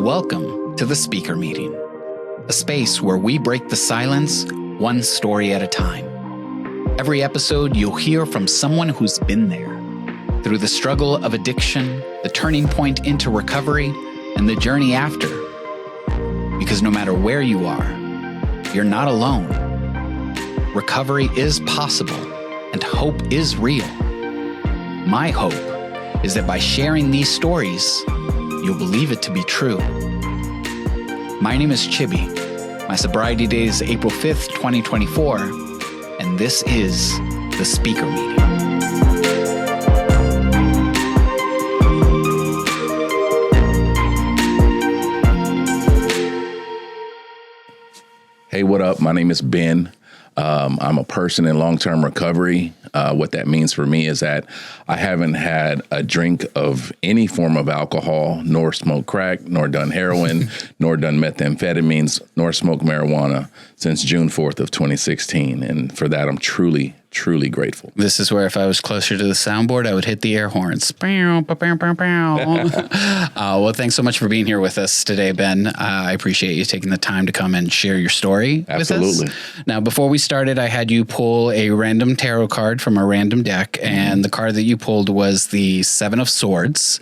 Welcome to the Speaker Meeting, a space where we break the silence one story at a time. Every episode, you'll hear from someone who's been there, through the struggle of addiction, the turning point into recovery, and the journey after. Because no matter where you are, you're not alone. Recovery is possible, and hope is real. My hope is that by sharing these stories, you'll believe it to be true. My name is Chibi. My sobriety date is April 5th, 2024, and this is the Speaker Meeting. Hey, what up? My name is Ben. I'm a person in long-term recovery. What that means for me is that I haven't had a drink of any form of alcohol, nor smoked crack, nor done heroin, nor done methamphetamines, nor smoked marijuana since June 4th of 2016. And for that, I'm truly grateful. This is where if I was closer to the soundboard, I would hit the air horns. Well, thanks so much for being here with us today, Ben. I appreciate you taking the time to come and share your story Absolutely. with us. Now, before we started, I had you pull a random tarot card from a random deck, and the card that you pulled was the Seven of Swords.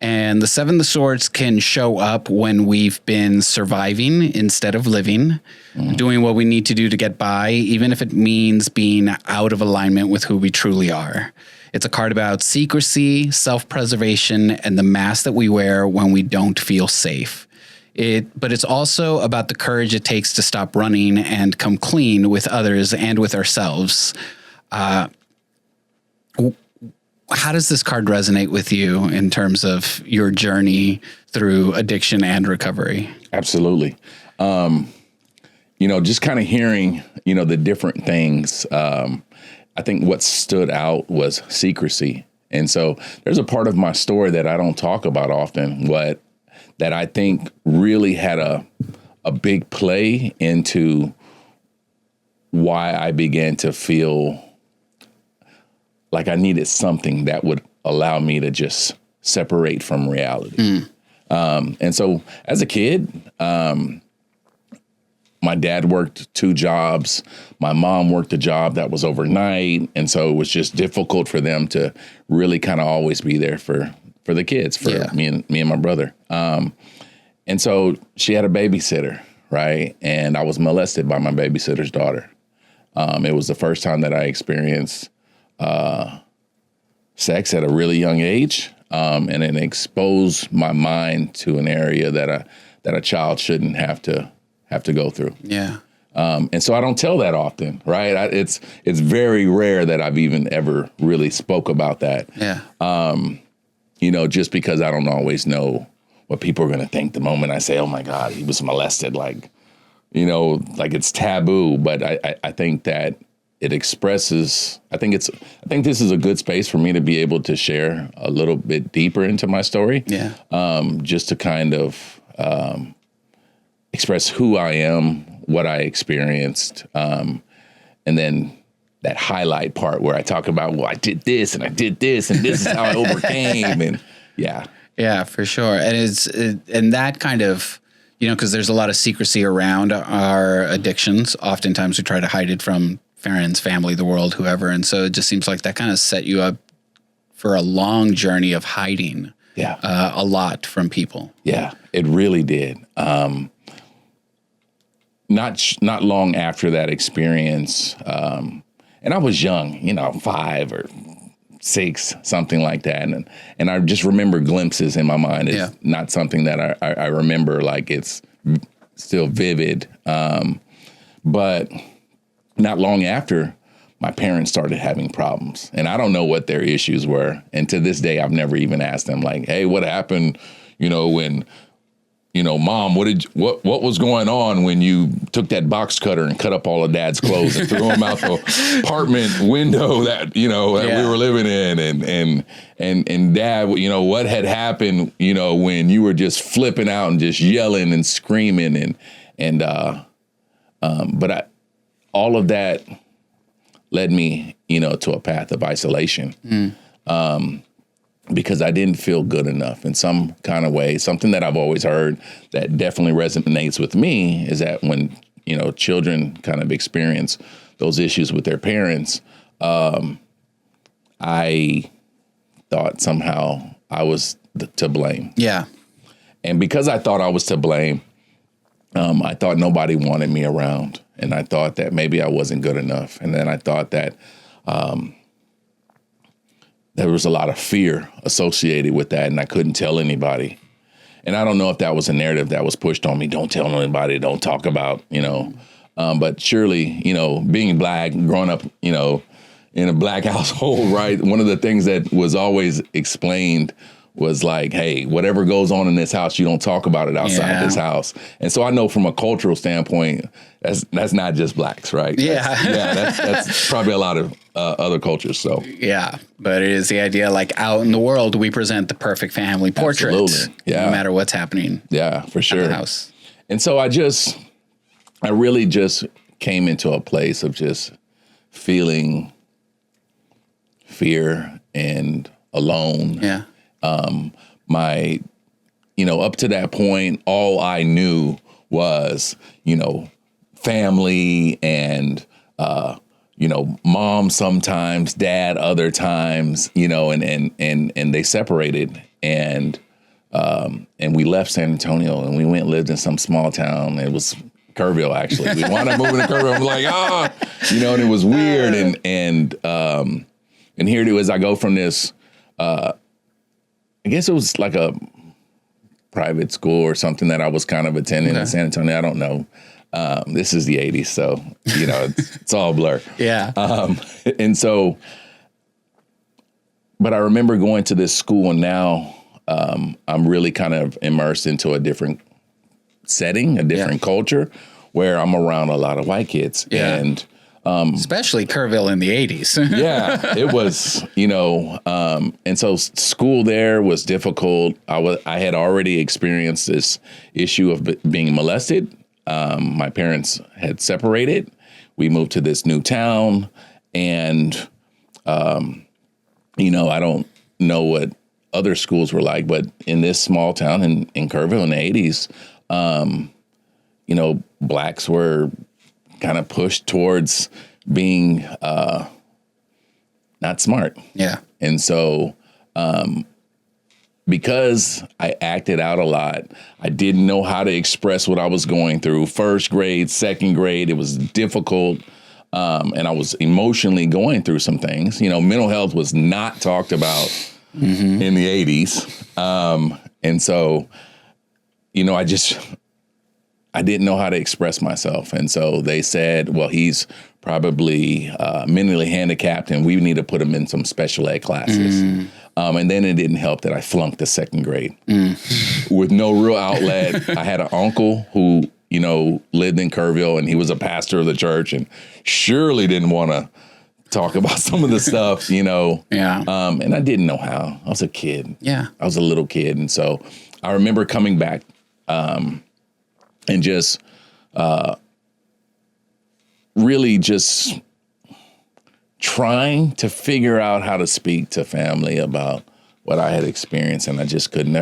And the Seven of Swords can show up when we've been surviving instead of living, doing what we need to do to get by, even if it means being out of alignment with who we truly are. It's a card about secrecy, self-preservation, and the mask that we wear when we don't feel safe. But it's also about the courage it takes to stop running and come clean with others and with ourselves. How does this card resonate with you in terms of your journey through addiction and recovery? Absolutely. Just kind of hearing, the different things. I think what stood out was secrecy. And so there's a part of my story that I don't talk about often, that I think really had a big play into why I began to feel like I needed something that would allow me to just separate from reality. And so as a kid, my dad worked 2 jobs. My mom worked a job that was overnight. And so it was just difficult for them to really kind of always be there for the kids, for me and my brother. And so she had a babysitter, right? And I was molested by my babysitter's daughter. It was the first time that I experienced sex at a really young age, and it exposed my mind to an area that a child shouldn't have to go through. Yeah. And so I don't tell that often, right? It's very rare that I've even ever really spoke about that. Yeah. Just because I don't always know what people are going to think the moment I say, "Oh my God, he was molested," like it's taboo. But I think that it expresses, I think this is a good space for me to be able to share a little bit deeper into my story. Yeah. Just to kind of express who I am, what I experienced, and then that highlight part where I talk about, well, I did this and I did this and this is how I overcame. And yeah. Yeah, for sure. And and that kind of, because there's a lot of secrecy around our addictions. Oftentimes we try to hide it from friends, family, the world, whoever. And so it just seems like that kind of set you up for a long journey of hiding a lot from people. Yeah, it really did. Not long after that experience, and I was young, 5 or 6, something like that. And I just remember glimpses in my mind. It's not something that I remember like it's still vivid. But not long after, my parents started having problems. And I don't know what their issues were. And to this day, I've never even asked them like, "Hey, what happened, when, Mom, what was going on when you took that box cutter and cut up all of Dad's clothes and threw them out the apartment window that we were living in? And Dad, what had happened, when you were just flipping out and just yelling and screaming but all of that led me, to a path of isolation. because I didn't feel good enough in some kind of way. Something that I've always heard that definitely resonates with me is that when, children kind of experience those issues with their parents, I thought somehow I was to blame. Yeah. And because I thought I was to blame, I thought nobody wanted me around. And I thought that maybe I wasn't good enough. And then I thought that there was a lot of fear associated with that, and I couldn't tell anybody. And I don't know if that was a narrative that was pushed on me. Don't tell anybody. Don't talk about, but surely, being Black, growing up, in a Black household, right? One of the things that was always explained was like, hey, whatever goes on in this house, you don't talk about it outside this house. And so I know from a cultural standpoint, that's not just Blacks, right? That's probably a lot of other cultures. So yeah, but it is the idea, like, out in the world, we present the perfect family portrait. Absolutely. Yeah. No matter what's happening. Yeah, for sure. At the house. And so I really just came into a place of just feeling fear and alone. Yeah. Up to that point, all I knew was, family and, mom sometimes, dad other times, and they separated, and we left San Antonio and we went and lived in some small town. It was Kerrville, actually. We wound up moving to Kerrville. I'm like, and it was weird. And here it is. I go from this, I guess it was like a private school or something that I was kind of attending in San Antonio. I don't know. This is the 80s, so, it's all blur. Yeah. And so, but I remember going to this school, and now I'm really kind of immersed into a different setting, a different culture, where I'm around a lot of white kids. Yeah. And especially Kerrville in the 80s. yeah, it was, and so school there was difficult. I had already experienced this issue of being molested. My parents had separated. We moved to this new town, and, I don't know what other schools were like, but in this small town in Kerrville in the 80s, Blacks were kind of pushed towards being not smart. Yeah. And so because I acted out a lot, I didn't know how to express what I was going through. First grade, second grade, it was difficult. And I was emotionally going through some things. Mental health was not talked about in the 80s. And so, I didn't know how to express myself. And so they said, well, he's probably mentally handicapped and we need to put him in some special ed classes. And then it didn't help that I flunked the second grade with no real outlet. I had an uncle who, lived in Kerrville, and he was a pastor of the church and surely didn't want to talk about some of the stuff, Yeah. And I didn't know how. I was a kid. Yeah. I was a little kid. And so I remember coming back and just really just trying to figure out how to speak to family about what I had experienced, and I just couldn't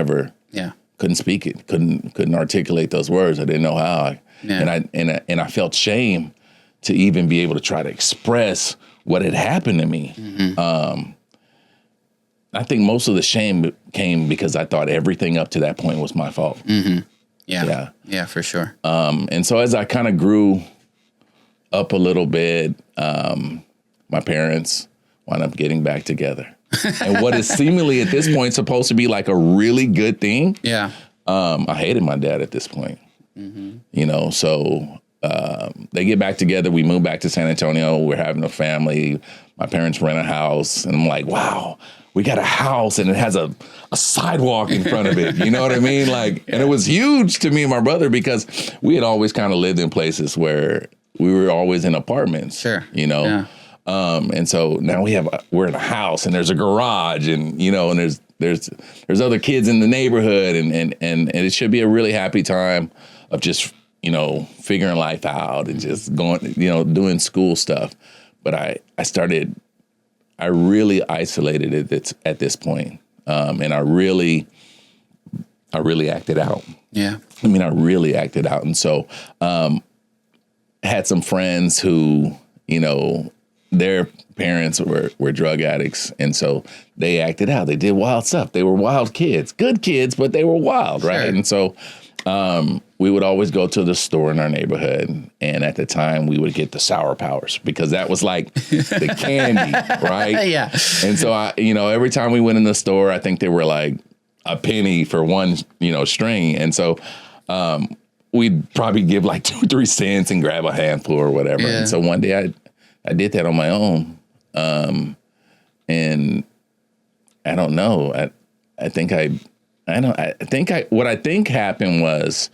speak it, couldn't articulate those words. I didn't know how. And I felt shame to even be able to try to express what had happened to me. I think most of the shame came because I thought everything up to that point was my fault. Yeah, for sure. And so as I kind of grew up a little bit, my parents wound up getting back together. And what is seemingly at this point supposed to be like a really good thing. Yeah. I hated my dad at this point. So they get back together. We move back to San Antonio. We're having a family. My parents rent a house. And I'm like, wow, we got a house and it has a sidewalk in front of it. You know what I mean? And it was huge to me and my brother because we had always kind of lived in places where we were always in apartments. Sure. Yeah. And so now we're in a house and there's a garage and, and there's other kids in the neighborhood and it should be a really happy time of just, figuring life out and just going, doing school stuff. But I really isolated it at this point. And I really acted out. Yeah. I really acted out. And so had some friends who, their parents were drug addicts. And so they acted out. They did wild stuff. They were wild kids, good kids, but they were wild, right? Sure. And so we would always go to the store in our neighborhood. And at the time, we would get the Sour Powers because that was like the candy, right? Yeah. And so, every time we went in the store, I think they were like a penny for one, string. And so we'd probably give like 2 or 3 cents and grab a handful or whatever. Yeah. And so one day I did that on my own. And I don't know. What I think happened was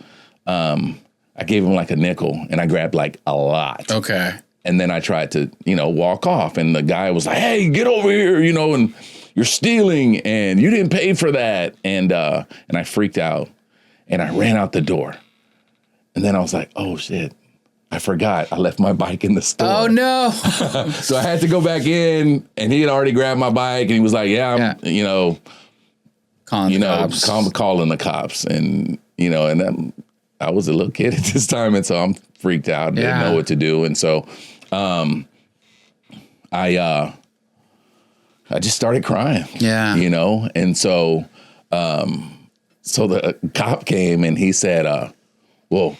I gave him like a nickel and I grabbed like a lot. Okay. And then I tried to, walk off, and the guy was like, "Hey, get over here, and you're stealing and you didn't pay for that." And I freaked out and I ran out the door. And then I was like, "Oh shit, I forgot. I left my bike in the store." Oh no. So I had to go back in, and he had already grabbed my bike and he was like, "Yeah, I'm, calling the cops." And, and I was a little kid at this time. And so I'm freaked out, didn't know what to do. And so I just started crying. Yeah. And so so the cop came and he said, "Well,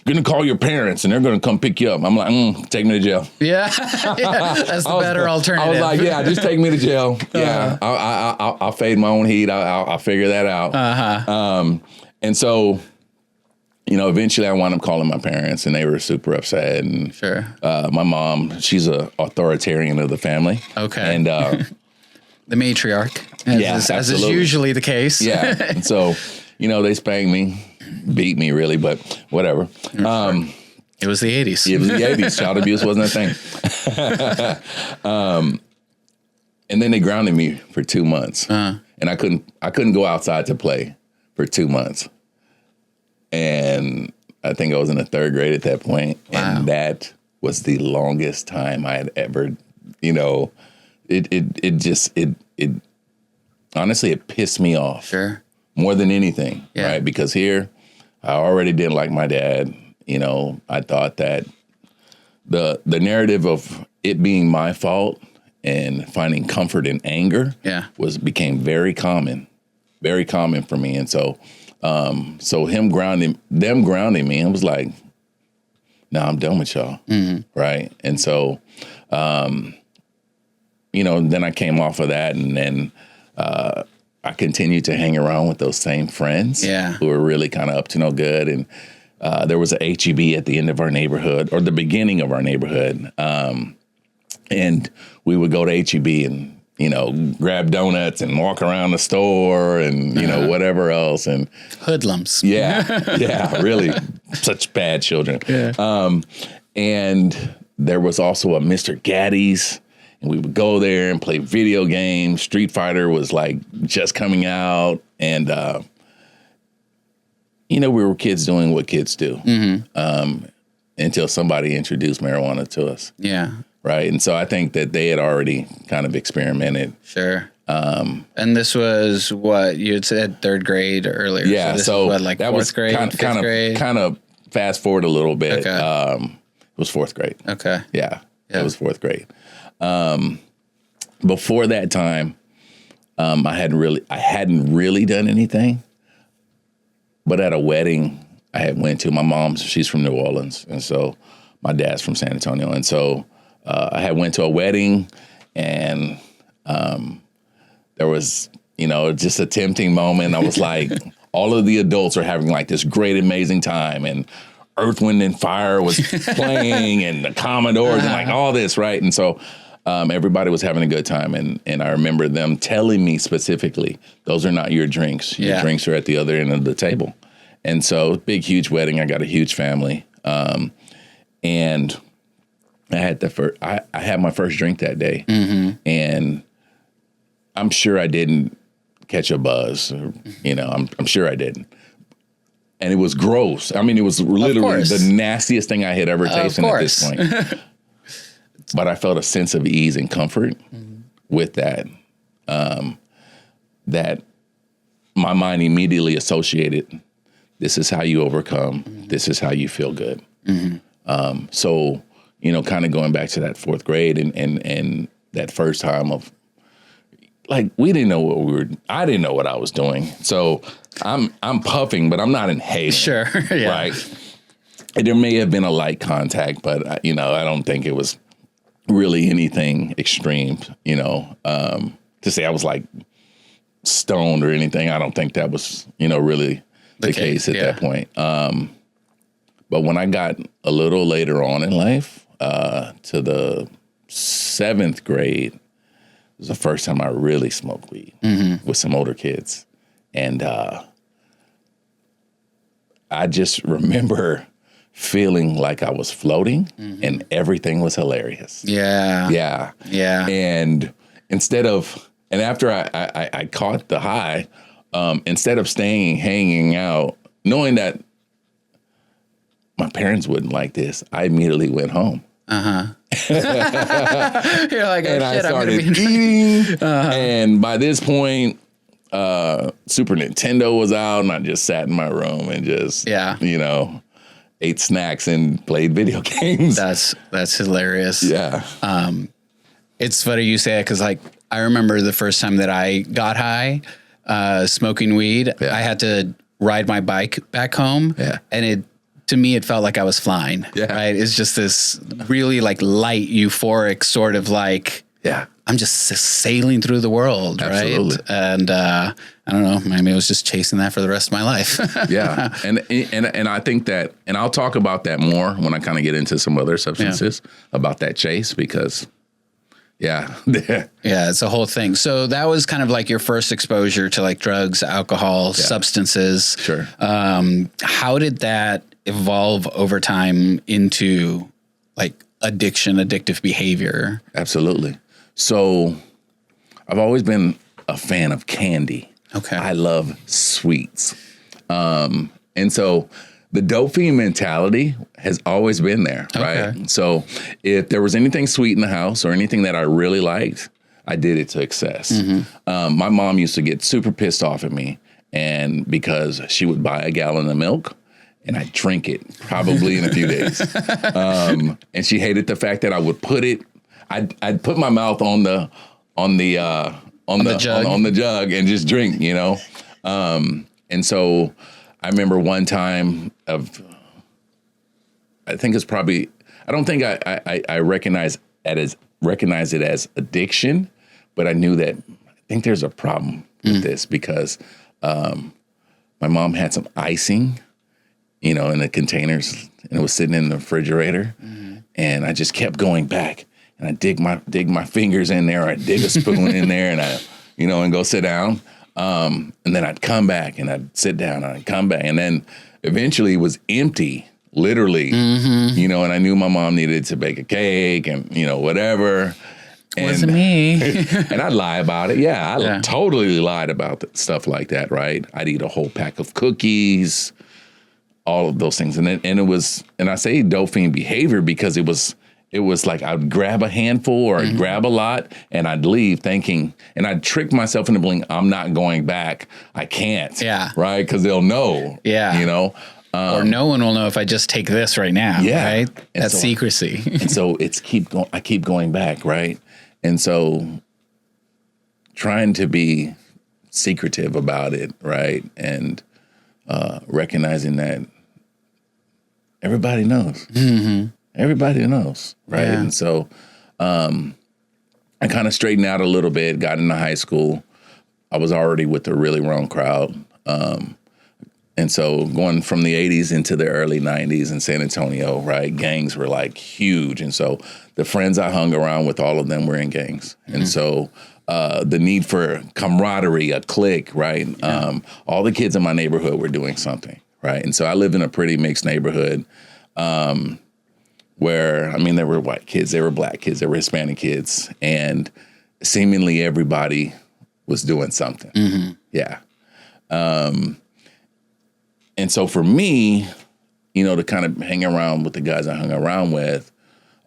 gonna call your parents and they're gonna come pick you up." I'm like, "Take me to jail." Yeah. That's the better alternative. I was like, "Yeah, just take me to jail." Yeah, I'll fade my own heat. I'll figure that out. And so, eventually I wound up calling my parents, and they were super upset. And sure, my mom, she's a authoritarian of the family. Okay, and the matriarch, as is usually the case. Yeah, and so they spanked me, beat me really, but whatever. It was the 80s. It was the 80s. Child abuse wasn't a thing. And then they grounded me for 2 months, and I couldn't go outside to play for 2 months. And I think I was in the 3rd grade at that point. Wow. And that was the longest time I had ever, it honestly, it pissed me off. Sure. More than anything, right? Because here, I already didn't like my dad. I thought that the narrative of it being my fault and finding comfort in anger became very common for me. And so them grounding me, I was like, "Nah, I'm done with y'all." Mm-hmm. Right. And so, then I came off of that, and then I continued to hang around with those same friends who were really kind of up to no good. And there was a HEB at the end of our neighborhood, or the beginning of our neighborhood. And we would go to HEB and, grab donuts and walk around the store and, whatever else. And hoodlums. Yeah, really such bad children. Yeah. And there was also a Mr. Gaddy's. And we would go there and play video games. Street Fighter was like just coming out. And, we were kids doing what kids do until somebody introduced marijuana to us. Yeah. Right. And so I think that they had already kind of experimented. Sure. And this was what you had said 3rd grade earlier. Yeah. So this was what, 4th grade, 5th grade? Kind of fast forward a little bit. Okay. It was 4th grade. Okay. Yeah. It was 4th grade. Before that time, I hadn't really done anything, but at a wedding I had went to, my mom's, she's from New Orleans. And so my dad's from San Antonio. And so, I had went to a wedding, and, there was, just a tempting moment. I was like, all of the adults are having like this great, amazing time, and Earth, Wind, and Fire was playing, and the Commodores and like all this, right? And so everybody was having a good time, and I remember them telling me specifically, "Those are not your drinks. Your drinks are at the other end of the table." And so, big, huge wedding. I got a huge family, and I had I had my first drink that day, and I'm sure I didn't catch a buzz. I'm sure I didn't. And it was gross. I mean, it was literally the nastiest thing I had ever tasted at this point. But I felt a sense of ease and comfort with that. that my mind immediately associated, this is how you overcome. This is how you feel good. So, kind of going back to that fourth grade and that first time of, like, we didn't know I didn't know what I was doing. So I'm puffing, but I'm not inhaling. Sure. Yeah. Right. And there may have been a light contact, but I don't think it was really anything extreme, to say I was like stoned or anything. I don't think that was, really the case at that point. But when I got a little later on in life, to the 7th grade, it was the first time I really smoked weed with some older kids. And I just remember feeling like I was floating and everything was hilarious. Yeah. Yeah. Yeah. And after I caught the high, instead of hanging out, knowing that my parents wouldn't like this, I immediately went home. You're like, and I started eating. And by this point, Super Nintendo was out, and I just sat in my room and just, ate snacks and played video games. That's hilarious. Yeah. It's funny you say it because, like, I remember the first time that I got high, smoking weed. I had to ride my bike back home, and to me, it felt like I was flying. Yeah. Right. It's just this really like light, euphoric sort of like, I'm just sailing through the world. Absolutely. Right. And I don't know, maybe I was just chasing that for the rest of my life. Yeah. And I think that, and I'll talk about that more when I kind of get into some other substances about that chase, because yeah, it's a whole thing. So that was kind of like your first exposure to like drugs, alcohol, substances. Sure. How did that evolve over time into like addictive behavior? Absolutely. So I've always been a fan of candy. Okay. I love sweets. And so the dope fiend mentality has always been there, right? So if there was anything sweet in the house or anything that I really liked, I did it to excess. My mom used to get super pissed off at me, and because she would buy a gallon of milk and I'd drink it probably in a few days. And she hated the fact that I would I'd put my mouth on the jug and just drink, and so I remember one time I don't think I recognize it as addiction, but I knew that I think there's a problem with this because my mom had some icing, in the containers, and it was sitting in the refrigerator, and I just kept going back, and I dig my fingers in there, or I dig a spoon in there, and I, and go sit down. And then I'd come back and I'd sit down and I'd come back. And then eventually it was empty, literally, and I knew my mom needed to bake a cake and, whatever. And, wasn't me. And I'd lie about it. Yeah, I totally lied about stuff like that, right? I'd eat a whole pack of cookies, all of those things. And I say dope fiend behavior because it was like I'd grab a handful or I'd grab a lot and I'd leave thinking, and I'd trick myself into believing I'm not going back. I can't. Yeah. Right? Because they'll know. Yeah. Or no one will know if I just take this right now. Yeah. Right? That's secrecy. And so I keep going back. Right. And so trying to be secretive about it. Right. And recognizing that everybody knows. Everybody knows, right? Yeah. And so I kind of straightened out a little bit, got into high school. I was already with the really wrong crowd. And so going from the 80s into the early 90s in San Antonio, right, gangs were like huge. And so the friends I hung around with, all of them were in gangs. And so the need for camaraderie, a clique, right? All the kids in my neighborhood were doing something, right? And so I lived in a pretty mixed neighborhood. Where, there were white kids, there were black kids, there were Hispanic kids, and seemingly everybody was doing something. Yeah. And so for me, to kind of hang around with the guys I hung around with,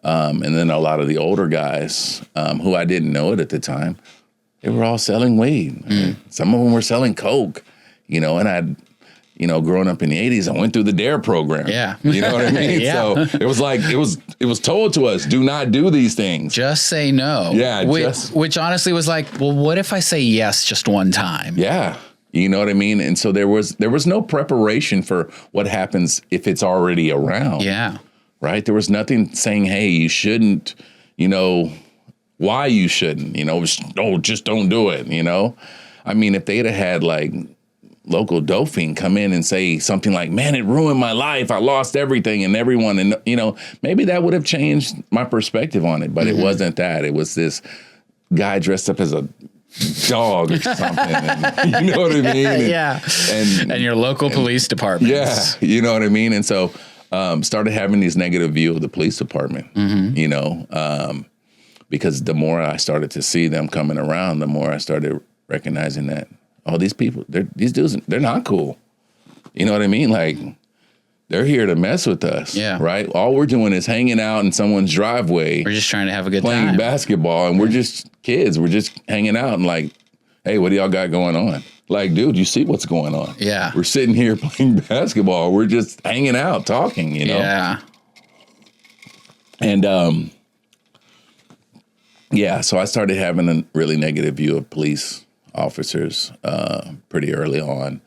and then a lot of the older guys who I didn't know it at the time, they were all selling weed. Some of them were selling coke, and I'd, growing up in the 80s, I went through the DARE program. Yeah. You know what I mean? Yeah. So it was like, it was told to us, do not do these things. Just say no. Yeah. Which honestly was like, well, what if I say yes just one time? Yeah. You know what I mean? And so there was no preparation for what happens if it's already around. Yeah. Right? There was nothing saying, hey, you shouldn't, why you shouldn't, just don't do it, I mean, if they'd have had like local dope fiend come in and say something like, man, it ruined my life. I lost everything and everyone. And, maybe that would have changed my perspective on it. But it wasn't that. It was this guy dressed up as a dog or something. And, you know what I mean? Yeah. And your local police department. Yeah. You know what I mean? And so started having these negative view of the police department, because the more I started to see them coming around, the more I started recognizing that, these people, these dudes, they're not cool. You know what I mean? Like, they're here to mess with us. Yeah. Right? All we're doing is hanging out in someone's driveway. We're just trying to have a good time. Playing basketball, and we're just kids. We're just hanging out and like, hey, what do y'all got going on? Like, dude, you see what's going on? Yeah. We're sitting here playing basketball. We're just hanging out, talking, Yeah. And, so I started having a really negative view of police officers pretty early on.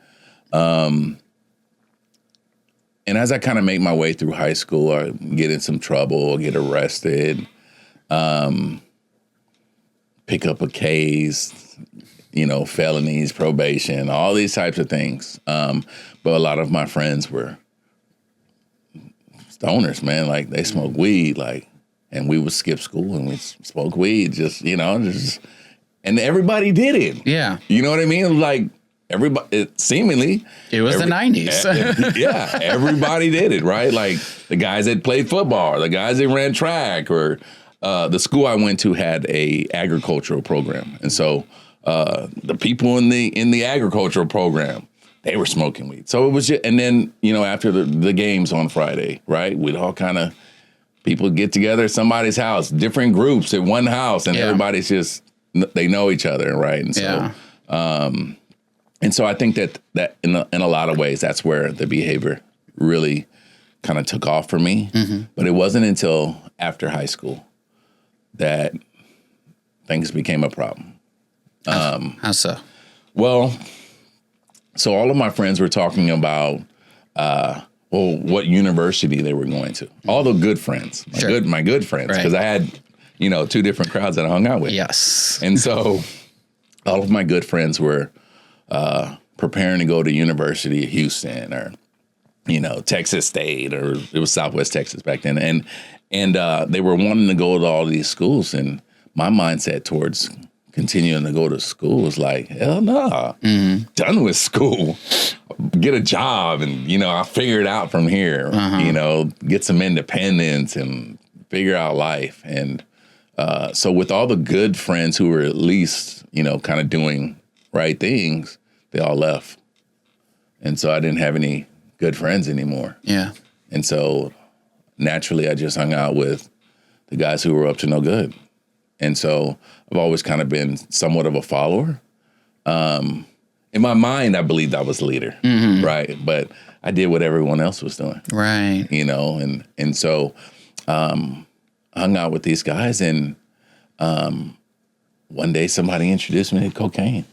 And as I kind of make my way through high school, I get in some trouble, get arrested, pick up a case, felonies, probation, all these types of things. But a lot of my friends were stoners, man. Like, they smoke weed, and we would skip school and we smoke weed, and everybody did it. Yeah. You know what I mean? Like, everybody, seemingly. It was the 90s. Yeah, everybody did it, right? Like, the guys that played football, the guys that ran track, or the school I went to had a agricultural program. And so the people in the agricultural program, they were smoking weed. So it was just, and then, after the games on Friday, right, we'd all kind of, people get together at somebody's house, different groups at one house, and everybody's just, they know each other, right? And so, and so I think that in a lot of ways, that's where the behavior really kind of took off for me. Mm-hmm. But it wasn't until after high school that things became a problem. How so? Well, so all of my friends were talking about, what university they were going to. All the good friends, my good friends, because I had, two different crowds that I hung out with. Yes. And so all of my good friends were preparing to go to University of Houston or, Texas State, or it was Southwest Texas back then. And they were wanting to go to all these schools. And my mindset towards continuing to go to school was like, hell no, done with school. Get a job and, I'll figure it out from here, get some independence and figure out life. And so with all the good friends who were at least, kind of doing right things, they all left. And so I didn't have any good friends anymore. Yeah. And so naturally I just hung out with the guys who were up to no good. And so I've always kind of been somewhat of a follower. In my mind, I believed I was the leader, right? But I did what everyone else was doing. Right. And so hung out with these guys, and one day somebody introduced me to cocaine.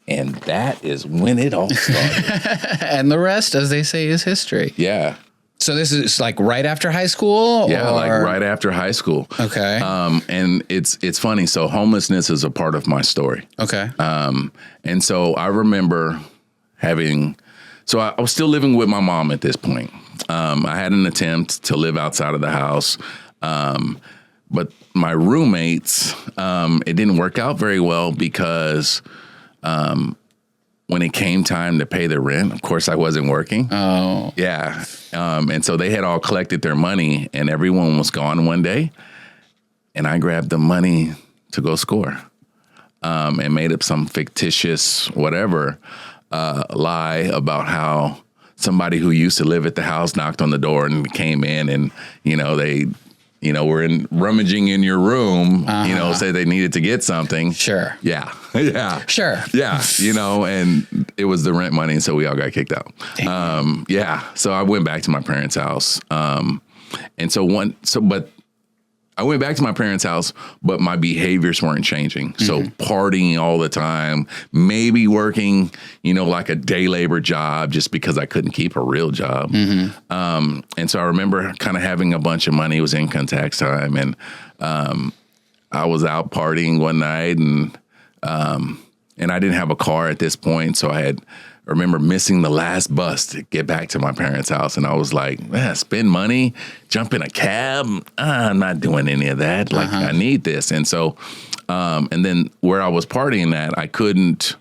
And that is when it all started. And the rest, as they say, is history. Yeah. So this is like right after high school? Yeah, like right after high school. Okay. And it's funny. So homelessness is a part of my story. Okay. And so I remember I was still living with my mom at this point. I had an attempt to live outside of the house. But my roommates, it didn't work out very well because when it came time to pay the rent, of course, I wasn't working. Oh. Yeah. And so they had all collected their money and everyone was gone one day. And I grabbed the money to go score and made up some fictitious whatever lie about how somebody who used to live at the house knocked on the door and came in and, they were rummaging in your room, say they needed to get something. Sure. Yeah. Yeah. Sure. Yeah. And it was the rent money. And so we all got kicked out. So I went back to my parents' house. But I went back to my parents' house, but my behaviors weren't changing. So partying all the time, maybe working, like a day labor job just because I couldn't keep a real job. And so I remember kind of having a bunch of money. It was income tax time. And I was out partying one night and I didn't have a car at this point. So I remember missing the last bus to get back to my parents' house. And I was like, man, spend money, jump in a cab. I'm not doing any of that. Like, I need this. And so, and then where I was partying at, I couldn't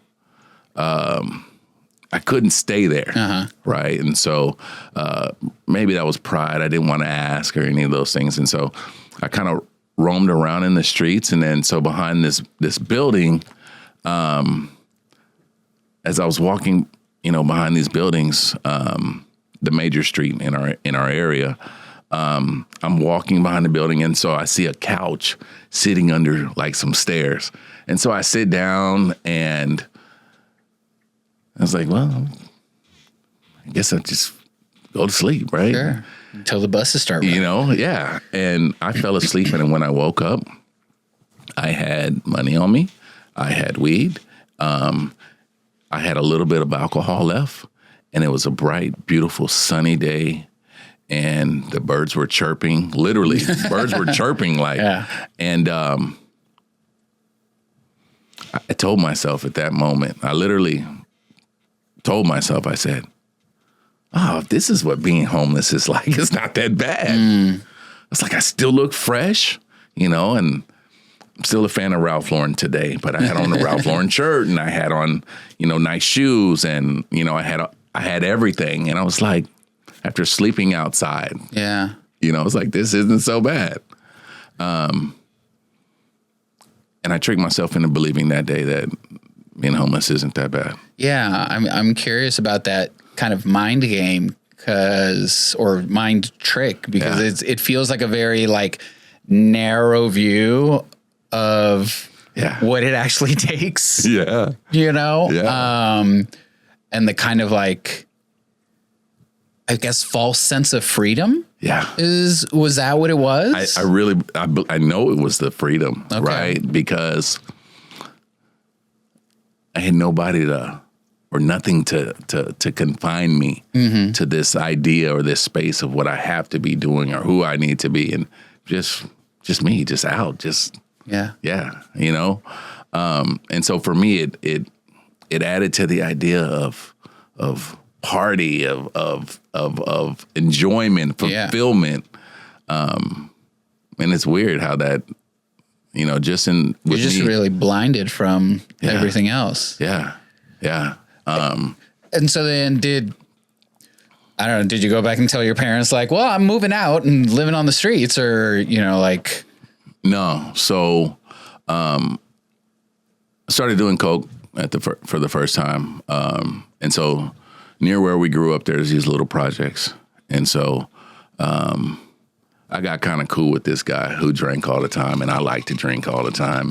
stay there. Right. And so, maybe that was pride. I didn't want to ask or any of those things. And so I kind of roamed around in the streets. And then, so behind this building, as I was walking, behind these buildings, the major street in our area, I'm walking behind the building, and so I see a couch sitting under like some stairs, and so I sit down, and I was like, well, I guess I just go to sleep, right? Sure. Until the buses start running. Yeah. And I fell asleep, and when I woke up, I had money on me, I had weed. I had a little bit of alcohol left, and it was a bright, beautiful, sunny day, and the birds were chirping. Literally, birds were chirping and I told myself at that moment, I literally told myself, I said, oh, if this is what being homeless is like, it's not that bad. It's like I still look fresh, and I'm still a fan of Ralph Lauren today, but I had on a Ralph Lauren shirt, and I had on, nice shoes, and, I had everything. And I was like, after sleeping outside, I was like, this isn't so bad. And I tricked myself into believing that day that being homeless isn't that bad. Yeah. I'm curious about that kind of mind game or mind trick, because it feels like a very like narrow view of what it actually takes. Yeah. And the kind of like, I guess, false sense of freedom. Yeah. Was that what it was? I know it was the freedom, right? Because I had nobody or nothing to confine me to this idea or this space of what I have to be doing or who I need to be. And just me, just out, and so for me, it added to the idea of party, of enjoyment, fulfillment. And it's weird how that, you're just really blinded from everything else. Yeah. Yeah. And so then did you go back and tell your parents like, well, I'm moving out and living on the streets, or, like. No. So, I started doing coke for the first time. And so near where we grew up, there's these little projects. And so, I got kind of cool with this guy who drank all the time, and I like to drink all the time.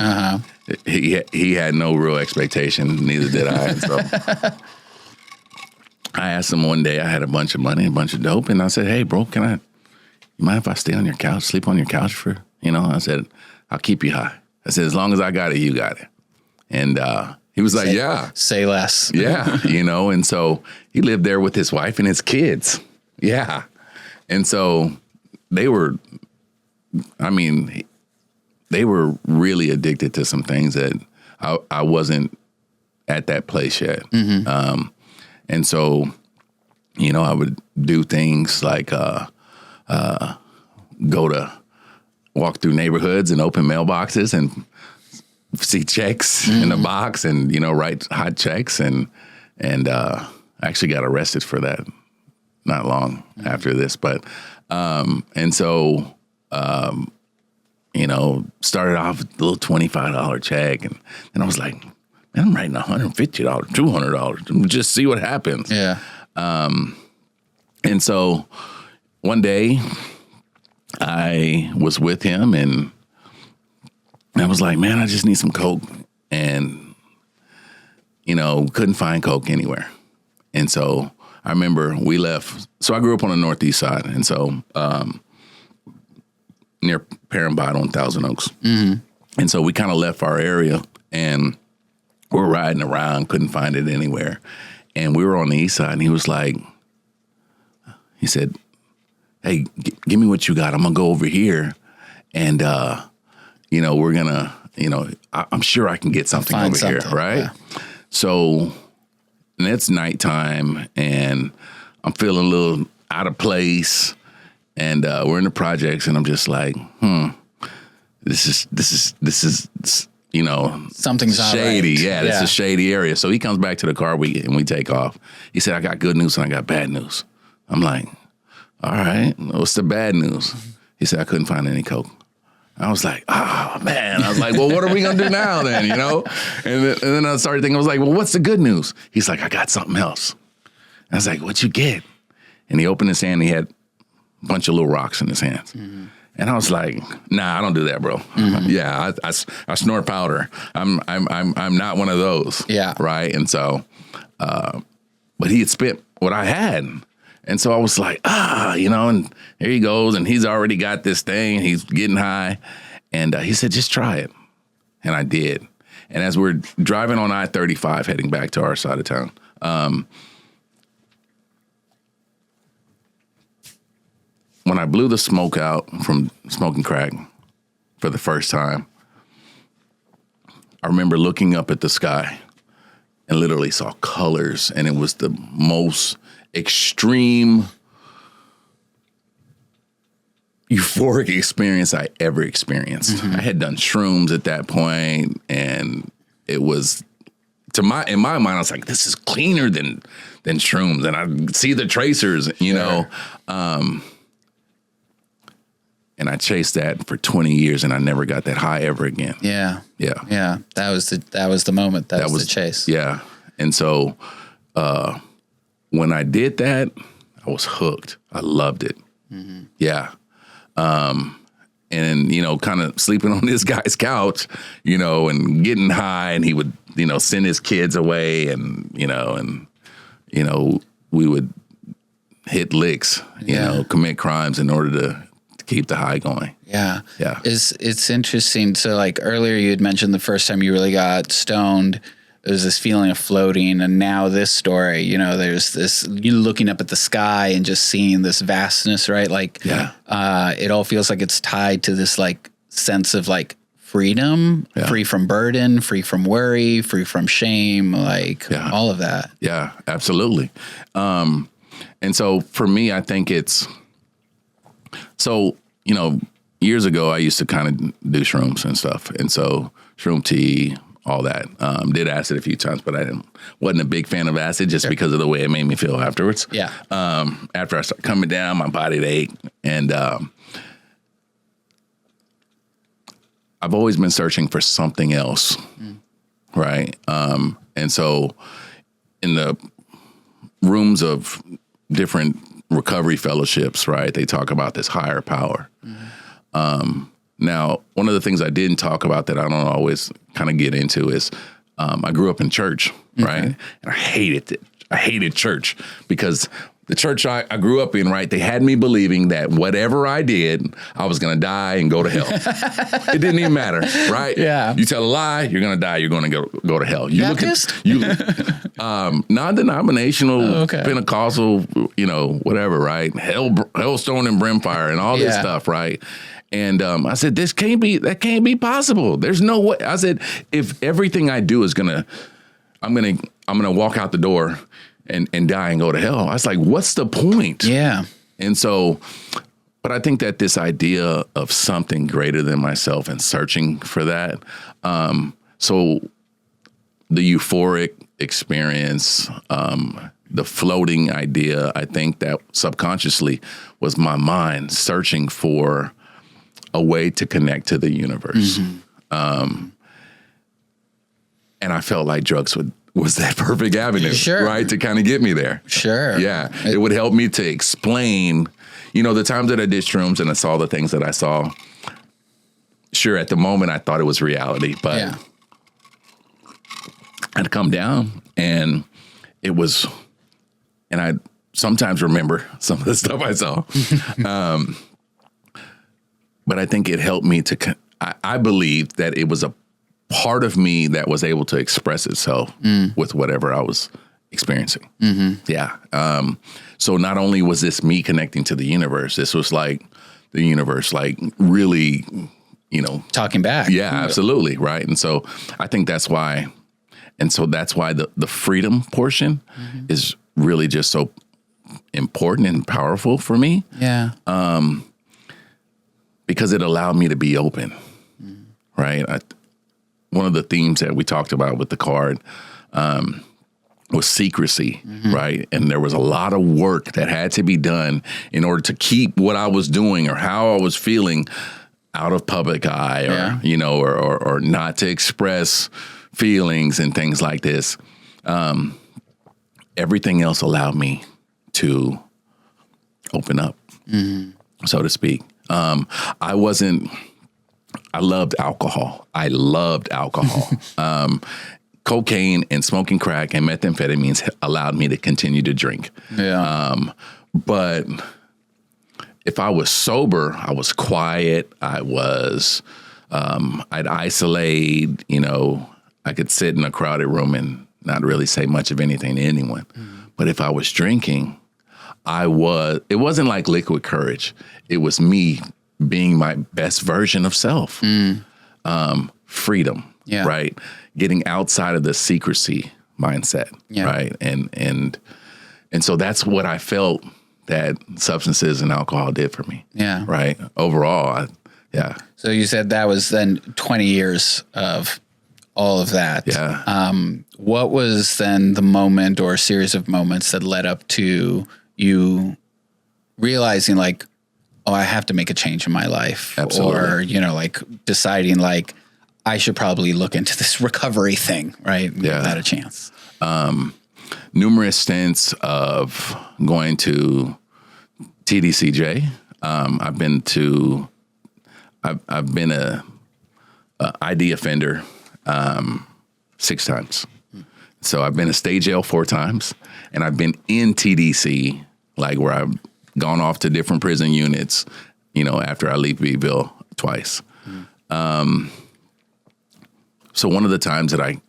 He had no real expectation, neither did I. And so I asked him one day, I had a bunch of money, a bunch of dope, and I said, hey, bro, you mind if I stay on your couch, sleep on your couch for, I said, I'll keep you high. I said, as long as I got it, you got it. And he was like, yeah. Say less. Yeah, and so he lived there with his wife and his kids. Yeah. And so they were really addicted to some things that I wasn't at that place yet. And so, I would do things like walk through neighborhoods and open mailboxes and see checks in the box and, write hot checks. And I actually got arrested for that not long after this. But, and so, started off with a little $25 check. And I was like, man, I'm writing $150, $200, just see what happens. Yeah. And so one day I was with him and I was like, man, I just need some Coke. And, couldn't find Coke anywhere. And so I remember we left. So I grew up on the Northeast side. And so near Parambot on Thousand Oaks. Mm-hmm. And so we kind of left our area and we're riding around, couldn't find it anywhere. And we were on the east side and he said, hey, give me what you got. I'm going to go over here and, we're going to, I'm sure I can get something over here, right? Yeah. So, and it's nighttime and I'm feeling a little out of place and we're in the projects and I'm just like, this is something's shady. Right. Yeah, this is a shady area. So he comes back to the car and we take off. He said, I got good news and I got bad news. I'm like, all right, what's the bad news? He said, I couldn't find any Coke. I was like, oh, man. I was like, well, what are we going to do now then, And then I started thinking, I was like, well, what's the good news? He's like, I got something else. I was like, what'd you get? And he opened his hand. He had a bunch of little rocks in his hands. Mm-hmm. And I was like, nah, I don't do that, bro. Mm-hmm. Yeah, I snort powder. I'm not one of those. Yeah. Right? And so, but he had spent what I had. And so I was like, and here he goes, and he's already got this thing, he's getting high. And he said, just try it. And I did. And as we're driving on I-35 heading back to our side of town, when I blew the smoke out from smoking crack for the first time, I remember looking up at the sky and literally saw colors, and it was the most extreme euphoric experience I ever experienced. Mm-hmm. I had done shrooms at that point, and it was in my mind, I was like, this is cleaner than shrooms, and I see the tracers, know. And I chased that for 20 years, and I never got that high ever again. Yeah. That was the moment. That was the chase. Yeah, and so when I did that, I was hooked. I loved it. Mm-hmm. Yeah. And, kind of sleeping on this guy's couch, and getting high, and he would, send his kids away and we would hit licks, commit crimes in order to keep the high going. Yeah. Yeah. It's interesting. So like earlier you had mentioned the first time you really got stoned, it was this feeling of floating, and now this story, there's this, you looking up at the sky and just seeing this vastness, right? Like, it all feels like it's tied to this like sense of like freedom, free from burden, free from worry, free from shame, like all of that. Yeah, absolutely. And so for me, I think it's, years ago, I used to kind of do shrooms and stuff. And so shroom tea, all that. Did acid a few times, but wasn't a big fan of acid just because of the way it made me feel afterwards. Yeah. After I started coming down, my body would ache. And I've always been searching for something else, right? And so in the rooms of different recovery fellowships, right, they talk about this higher power. Mm-hmm. Now, one of the things I didn't talk about that I don't always kind of get into is I grew up in church, right? And I hated it. I hated church because the church I grew up in, right, they had me believing that whatever I did, I was going to die and go to hell. It didn't even matter, right? Yeah. You tell a lie, you're going to die, you're going to go to hell. You Baptist? Non-denominational, Pentecostal, whatever, right? Hellstone and brimfire and all this stuff, right? And I said, that can't be possible. There's no way. I said, if everything I do is I'm gonna walk out the door and die and go to hell. I was like, what's the point? Yeah. And so, but I think that this idea of something greater than myself and searching for that. So the euphoric experience, the floating idea, I think that subconsciously was my mind searching for a way to connect to the universe. Mm-hmm. And I felt like drugs was that perfect avenue, right, to kind of get me there. Sure. Yeah, it would help me to explain, the times that I did shrooms and I saw the things that I saw. Sure, at the moment I thought it was reality, but I'd come down and it was, and I sometimes remember some of the stuff I saw. But I think it helped me to, I believe that it was a part of me that was able to express itself with whatever I was experiencing. Yeah. So not only was this me connecting to the universe, this was like the universe, like really, talking back. Yeah, absolutely. Right. And so I think that's why, the freedom portion is really just so important and powerful for me. Yeah. Because it allowed me to be open. Right. One of the themes that we talked about with the card was secrecy, right? And there was a lot of work that had to be done in order to keep what I was doing or how I was feeling out of public eye, or not to express feelings and things like this. Everything else allowed me to open up, so to speak. I loved alcohol. Cocaine and smoking crack and methamphetamines allowed me to continue to drink. Yeah. But if I was sober, I was quiet. I'd isolate, I could sit in a crowded room and not really say much of anything to anyone. But if I was drinking, it wasn't like liquid courage. It was me being my best version of self. Freedom, right? Getting outside of the secrecy mindset, right? And so that's what I felt that substances and alcohol did for me. Yeah. Right. Overall, So you said that was then 20 years of all of that. Yeah. What was then the moment or series of moments that led up to you realizing like, oh, I have to make a change in my life? Absolutely. Or, like deciding like, I should probably look into this recovery thing, right? Give that a chance. Numerous stints of going to TDCJ. I've been a ID offender 6 times. So I've been to state jail 4 times, and I've been in TDC, like where I've gone off to different prison units, after I leave Beeville twice. So one of the times that I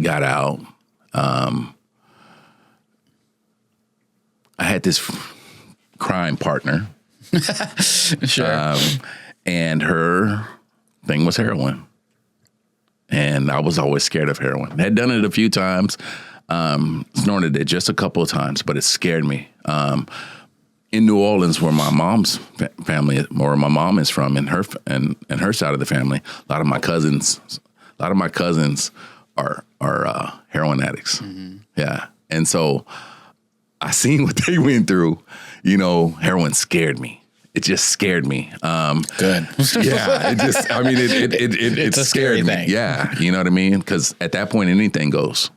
got out, I had this crime partner. Sure. And her thing was heroin. And I was always scared of heroin. I had done it a few times, snorted it just a couple of times, but it scared me. In New Orleans, where my mom's family, where my mom is from, and her side of the family, a lot of my cousins are heroin addicts. Yeah. And so I seen what they went through. Heroin scared me. It just scared me. Good. Yeah. It a scary scared me. thing. Yeah. You know what I mean? Because at that point, anything goes.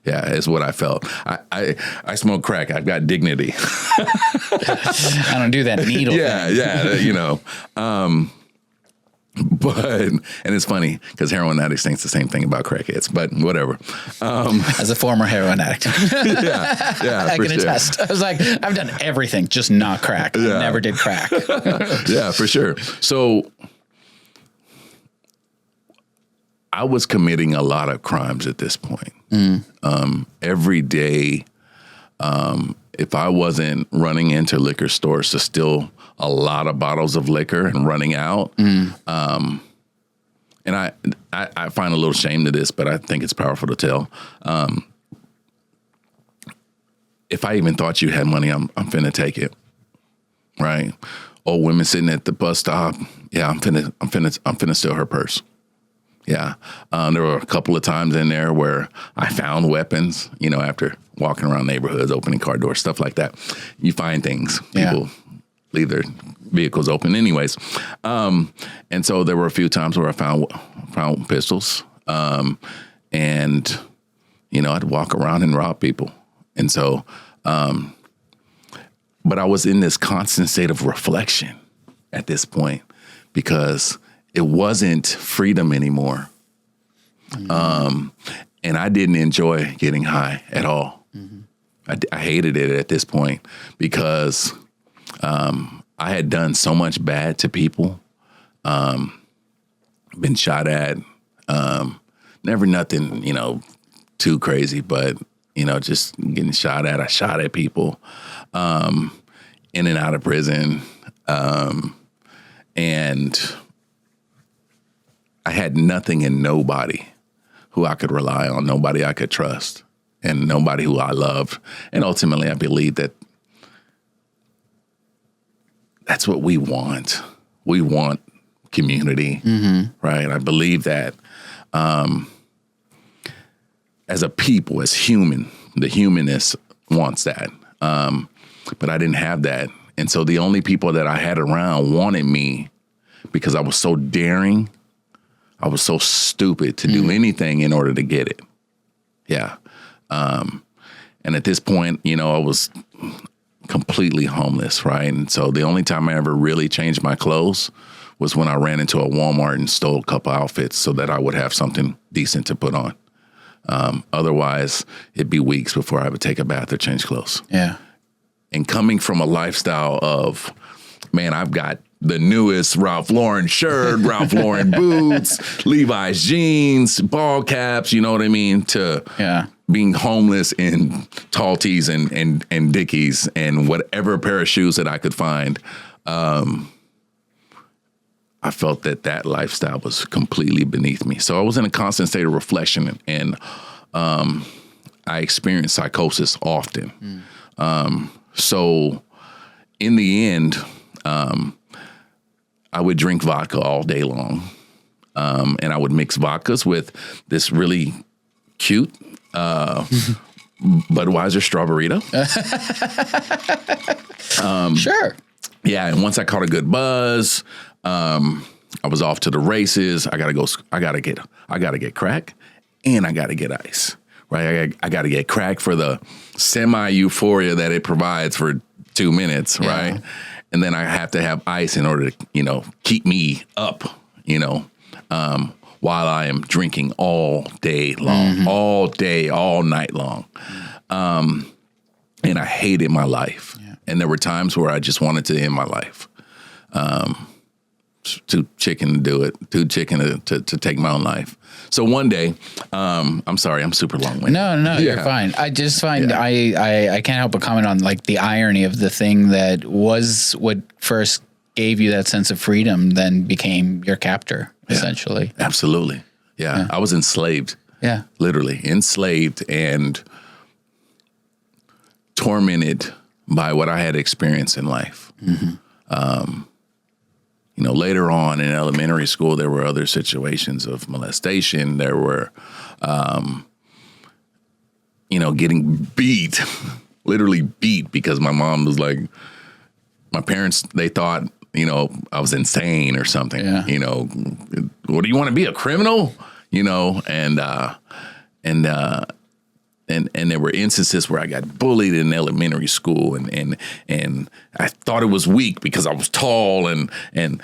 Yeah, is what I felt. I smoke crack. I've got dignity. I don't do that needle thing. Yeah. And it's funny because heroin addicts think the same thing about crackheads, but whatever. As a former heroin addict. yeah, I can attest. I was like, I've done everything, just not crack. Yeah. I never did crack. Yeah, for sure. So I was committing a lot of crimes at this point. Every day, if I wasn't running into liquor stores to steal a lot of bottles of liquor and running out, and I find a little shame to this, but I think it's powerful to tell. If I even thought you had money, I'm finna take it. Right? Old women sitting at the bus stop. Yeah, I'm finna steal her purse. Yeah. There were a couple of times in there where I found weapons, after walking around neighborhoods, opening car doors, stuff like that. You find things. People leave their vehicles open anyways. And so there were a few times where I found pistols. And, I'd walk around and rob people. And so, but I was in this constant state of reflection at this point because it wasn't freedom anymore. Mm-hmm. And I didn't enjoy getting high at all. Mm-hmm. I hated it at this point because I had done so much bad to people, been shot at, never nothing, too crazy, but, just getting shot at. I shot at people in and out of prison. And I had nothing and nobody who I could rely on, nobody I could trust, and nobody who I loved. And ultimately, I believe that that's what we want. We want community, right? I believe that as a people, as human, the humanness wants that. But I didn't have that. And so the only people that I had around wanted me because I was so daring. I was so stupid to do anything in order to get it. Yeah. And at this point, I was completely homeless, right? And so the only time I ever really changed my clothes was when I ran into a Walmart and stole a couple outfits so that I would have something decent to put on. Otherwise, it'd be weeks before I would take a bath or change clothes. Yeah. And coming from a lifestyle of, man, I've got the newest Ralph Lauren shirt, Ralph Lauren boots, Levi's jeans, ball caps, you know what I mean? To being homeless in tall tees and Dickies and whatever pair of shoes that I could find. I felt that lifestyle was completely beneath me. So I was in a constant state of reflection, and I experienced psychosis often. So in the end, I would drink vodka all day long. And I would mix vodkas with this really cute Budweiser Strawberrito. Sure. Yeah, and once I caught a good buzz, I was off to the races. I gotta get crack, and I gotta get ice. Right, I gotta get crack for the semi euphoria that it provides for 2 minutes, right? And then I have to have ice in order to, keep me up, while I am drinking all day long, all day, all night long. And I hated my life. Yeah. And there were times where I just wanted to end my life. Too chicken to do it, too chicken to take my own life. So one day, I'm sorry, I'm super long-winded. No, you're fine. I just find I can't help but comment on like the irony of the thing that was what first gave you that sense of freedom, then became your captor, essentially. Absolutely. Yeah. I was enslaved. Yeah. Literally enslaved and tormented by what I had experienced in life. Later on in elementary school, there were other situations of molestation. There were, getting beat, literally beat, because my mom was like, my parents, they thought, I was insane or something. Yeah. What do you want to be, a criminal? And there were instances where I got bullied in elementary school, and I thought it was weak because I was tall, and I'm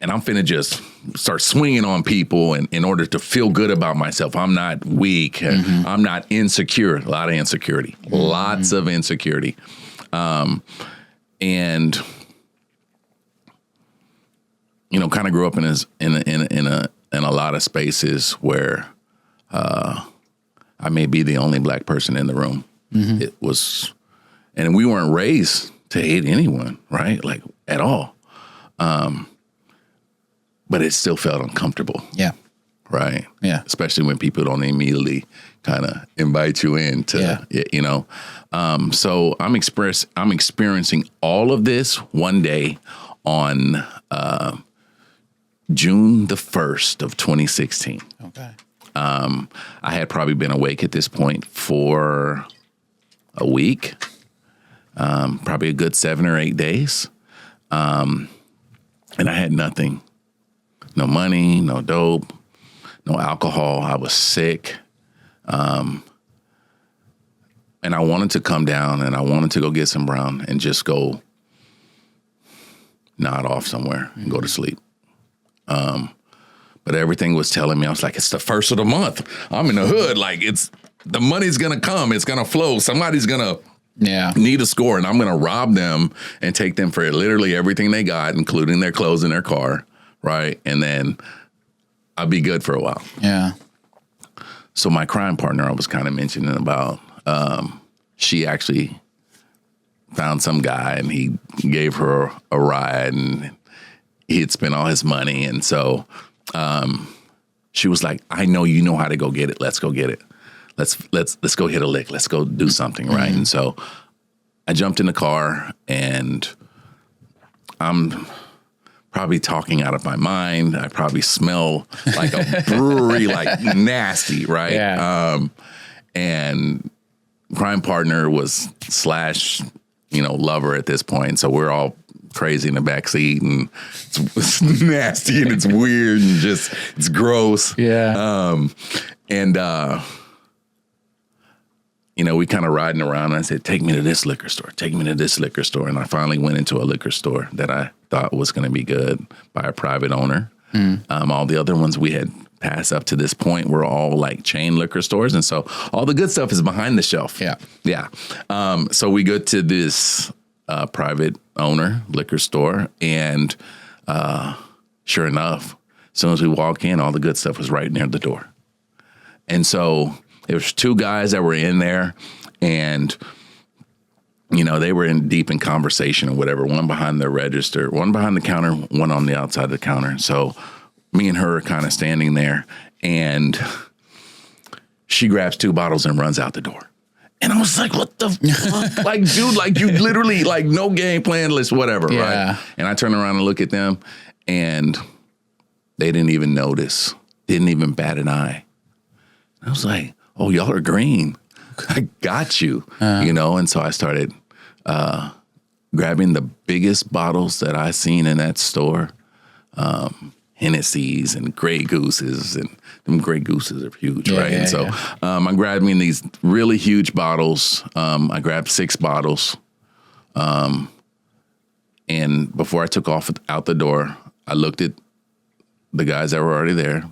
finna just start swinging on people in order to feel good about myself. I'm not weak. I'm not insecure. A lot of insecurity. Lots of insecurity. And kind of grew up in a lot of spaces where I may be the only black person in the room. It was, and we weren't raised to hate anyone, right? Like at all. But it still felt uncomfortable. Yeah. Right. Yeah. Especially when people don't immediately kind of invite you in to, so I'm experiencing all of this one day on June the 1st of 2016. Okay. I had probably been awake at this point for a week, probably a good 7 or 8 days. And I had nothing, no money, no dope, no alcohol. I was sick. And I wanted to come down and I wanted to go get some brown and just go nod off somewhere and go to sleep. But everything was telling me, I was like, it's the first of the month. I'm in the hood. Like, the money's going to come. It's going to flow. Somebody's going to need a score, and I'm going to rob them and take them for literally everything they got, including their clothes and their car, right? And then I'll be good for a while. Yeah. So my crime partner I was kind of mentioning about, she actually found some guy, and he gave her a ride, and he had spent all his money. And so she was like, I know you know how to go get it. Let's go get it. Let's go hit a lick. Let's go do something, right? And so I jumped in the car, and I'm probably talking out of my mind. I probably smell like a brewery, like nasty, right? Yeah. And crime partner was / lover at this point. So we're all crazy in the backseat, and it's nasty and it's weird and just it's gross. Yeah. We kind of riding around, and I said, take me to this liquor store, take me to this liquor store. And I finally went into a liquor store that I thought was going to be good by a private owner. All the other ones we had passed up to this point were all like chain liquor stores. And so all the good stuff is behind the shelf. Yeah. Yeah. So we go to this private owner liquor store, and sure enough, as soon as we walk in, all the good stuff was right near the door. And so there was 2 guys that were in there, and they were deep in conversation or whatever, one behind the register, one behind the counter, one on the outside of the counter. So me and her are kind of standing there, and she grabs 2 bottles and runs out the door. And I was like, what the fuck? Like, dude, like you literally, like no game plan list, whatever, right? And I turn around and look at them, and they didn't even notice, didn't even bat an eye. I was like, oh, y'all are green. I got you, And so I started grabbing the biggest bottles that I seen in that store, Hennessy's and Grey Gooses, and them Grey Gooses are huge, right? And so I'm grabbing these really huge bottles. I grabbed 6 bottles. And before I took off out the door, I looked at the guys that were already there,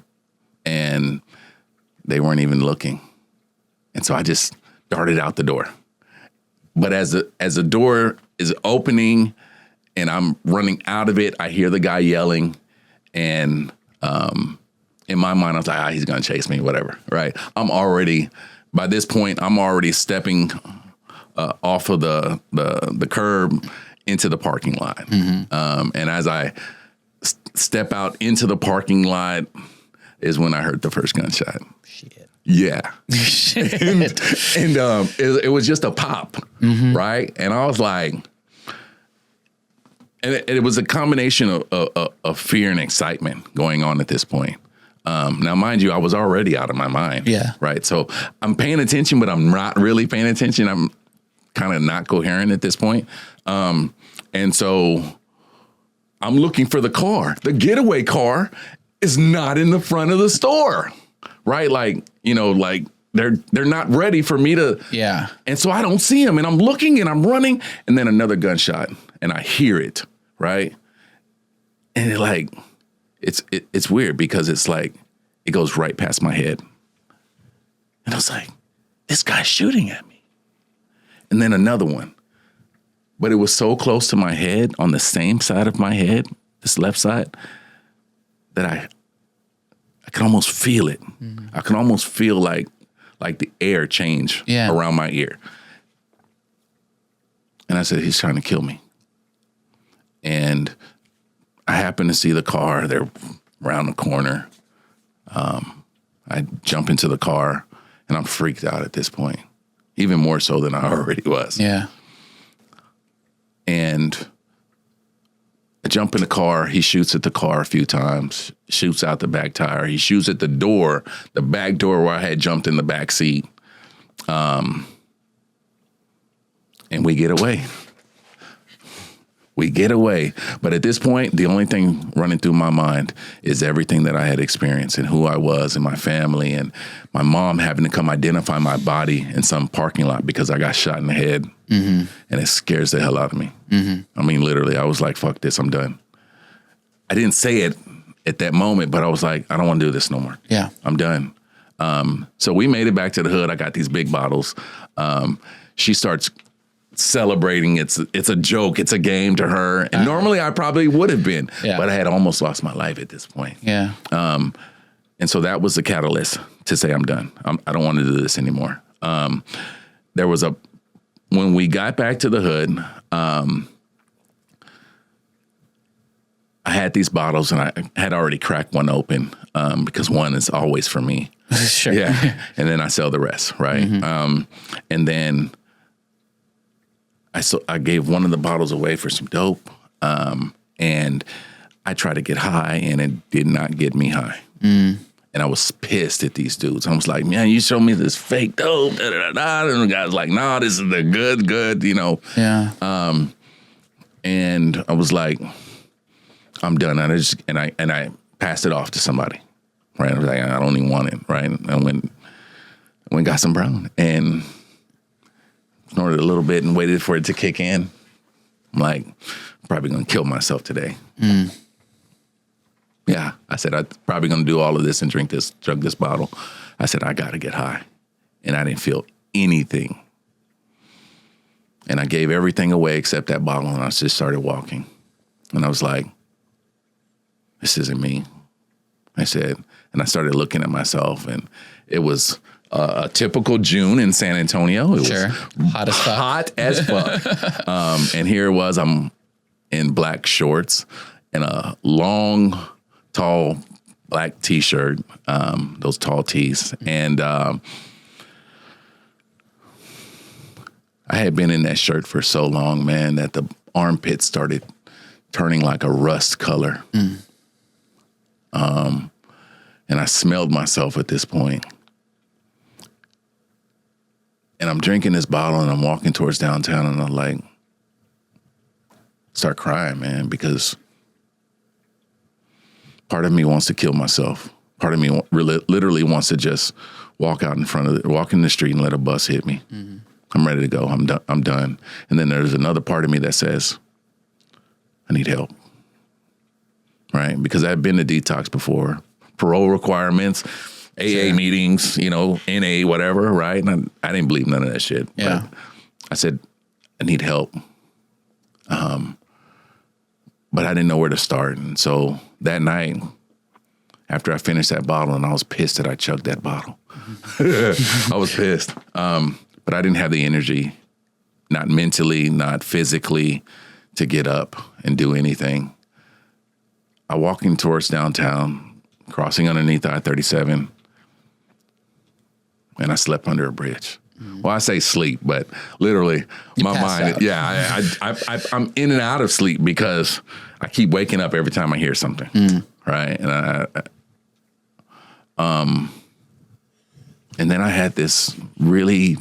and they weren't even looking. And so I just darted out the door. But as the door is opening and I'm running out of it, I hear the guy yelling. And in my mind, I was like, he's going to chase me, whatever, right? By this point, I'm already stepping off of the curb into the parking lot. And as I step out into the parking lot is when I heard the first gunshot. Shit. Yeah. and it was just a pop, right? And I was like, and it was a combination of fear and excitement going on at this point. Now, mind you, I was already out of my mind. Yeah. Right. So I'm paying attention, but I'm not really paying attention. I'm kind of not coherent at this point. And so I'm looking for the car. The getaway car is not in the front of the store. Right. Like, they're not ready for me to. Yeah. And so I don't see him, and I'm looking and I'm running, and then another gunshot, and I hear it. Right. And it's weird because it's like it goes right past my head. And I was like, this guy's shooting at me. And then another one. But it was so close to my head, on the same side of my head, this left side, that I could almost feel it. I could almost feel like the air change around my ear. And I said, he's trying to kill me. And I happened to see the car. They're around the corner. I jump into the car, and I'm freaked out at this point, even more so than I already was. Yeah. And I jump in the car. He shoots at the car a few times, shoots out the back tire. He shoots at the door, the back door where I had jumped in the back seat. And we get away. We get away. But at this point, the only thing running through my mind is everything that I had experienced and who I was and my family and my mom having to come identify my body in some parking lot because I got shot in the head. And it scares the hell out of me. I mean, literally, I was like, fuck this, I'm done. I didn't say it at that moment, but I was like, I don't want to do this no more. Yeah. I'm done. So we made it back to the hood. I got these big bottles. She starts celebrating. It's a joke. It's a game to her. And normally I probably would have been, but I had almost lost my life at this point. Yeah. And so that was the catalyst to say, I'm done. I don't want to do this anymore. There was when we got back to the hood, I had these bottles and I had already cracked one open because one is always for me. Sure. Yeah. And then I sell the rest. Right. And then I gave one of the bottles away for some dope. And I tried to get high and it did not get me high. And I was pissed at these dudes. I was like, man, you showed me this fake dope. Da, da, da, da. And the guy's like, nah, this is the good, you know. Yeah. And I was like, I'm done. And I passed it off to somebody. Right. I was like, I don't even want it. Right. And I went and got some brown and snorted a little bit and waited for it to kick in. I'm like, I'm probably going to kill myself today. Yeah. I said, I'm probably going to do all of this and drug this bottle. I said, I got to get high. And I didn't feel anything. And I gave everything away except that bottle. And I just started walking. And I was like, this isn't me. I said, and I started looking at myself and it was a typical June in San Antonio. It was hot as fuck. And here it was, I'm in black shorts and a long, tall black t-shirt, those tall tees. And I had been in that shirt for so long, man, that the armpits started turning like a rust color. And I smelled myself at this point. And I'm drinking this bottle and I'm walking towards downtown and I'm like, start crying, man, because part of me wants to kill myself. Part of me literally wants to just walk in the street and let a bus hit me. I'm ready to go. I'm done. And then there's another part of me that says, I need help. Right? Because I've been to detox before. Parole requirements, AA meetings, you know, NA, whatever, right? And I didn't believe none of that shit. Yeah. But I said, I need help. But I didn't know where to start. And so that night, after I finished that bottle, and I was pissed that I chugged that bottle. I was pissed. But I didn't have the energy, not mentally, not physically, to get up and do anything. I walking towards downtown, crossing underneath I-37, and I slept under a bridge. Well, I say sleep, but literally my mind, I'm in and out of sleep because I keep waking up every time I hear something, right? And and then I had this really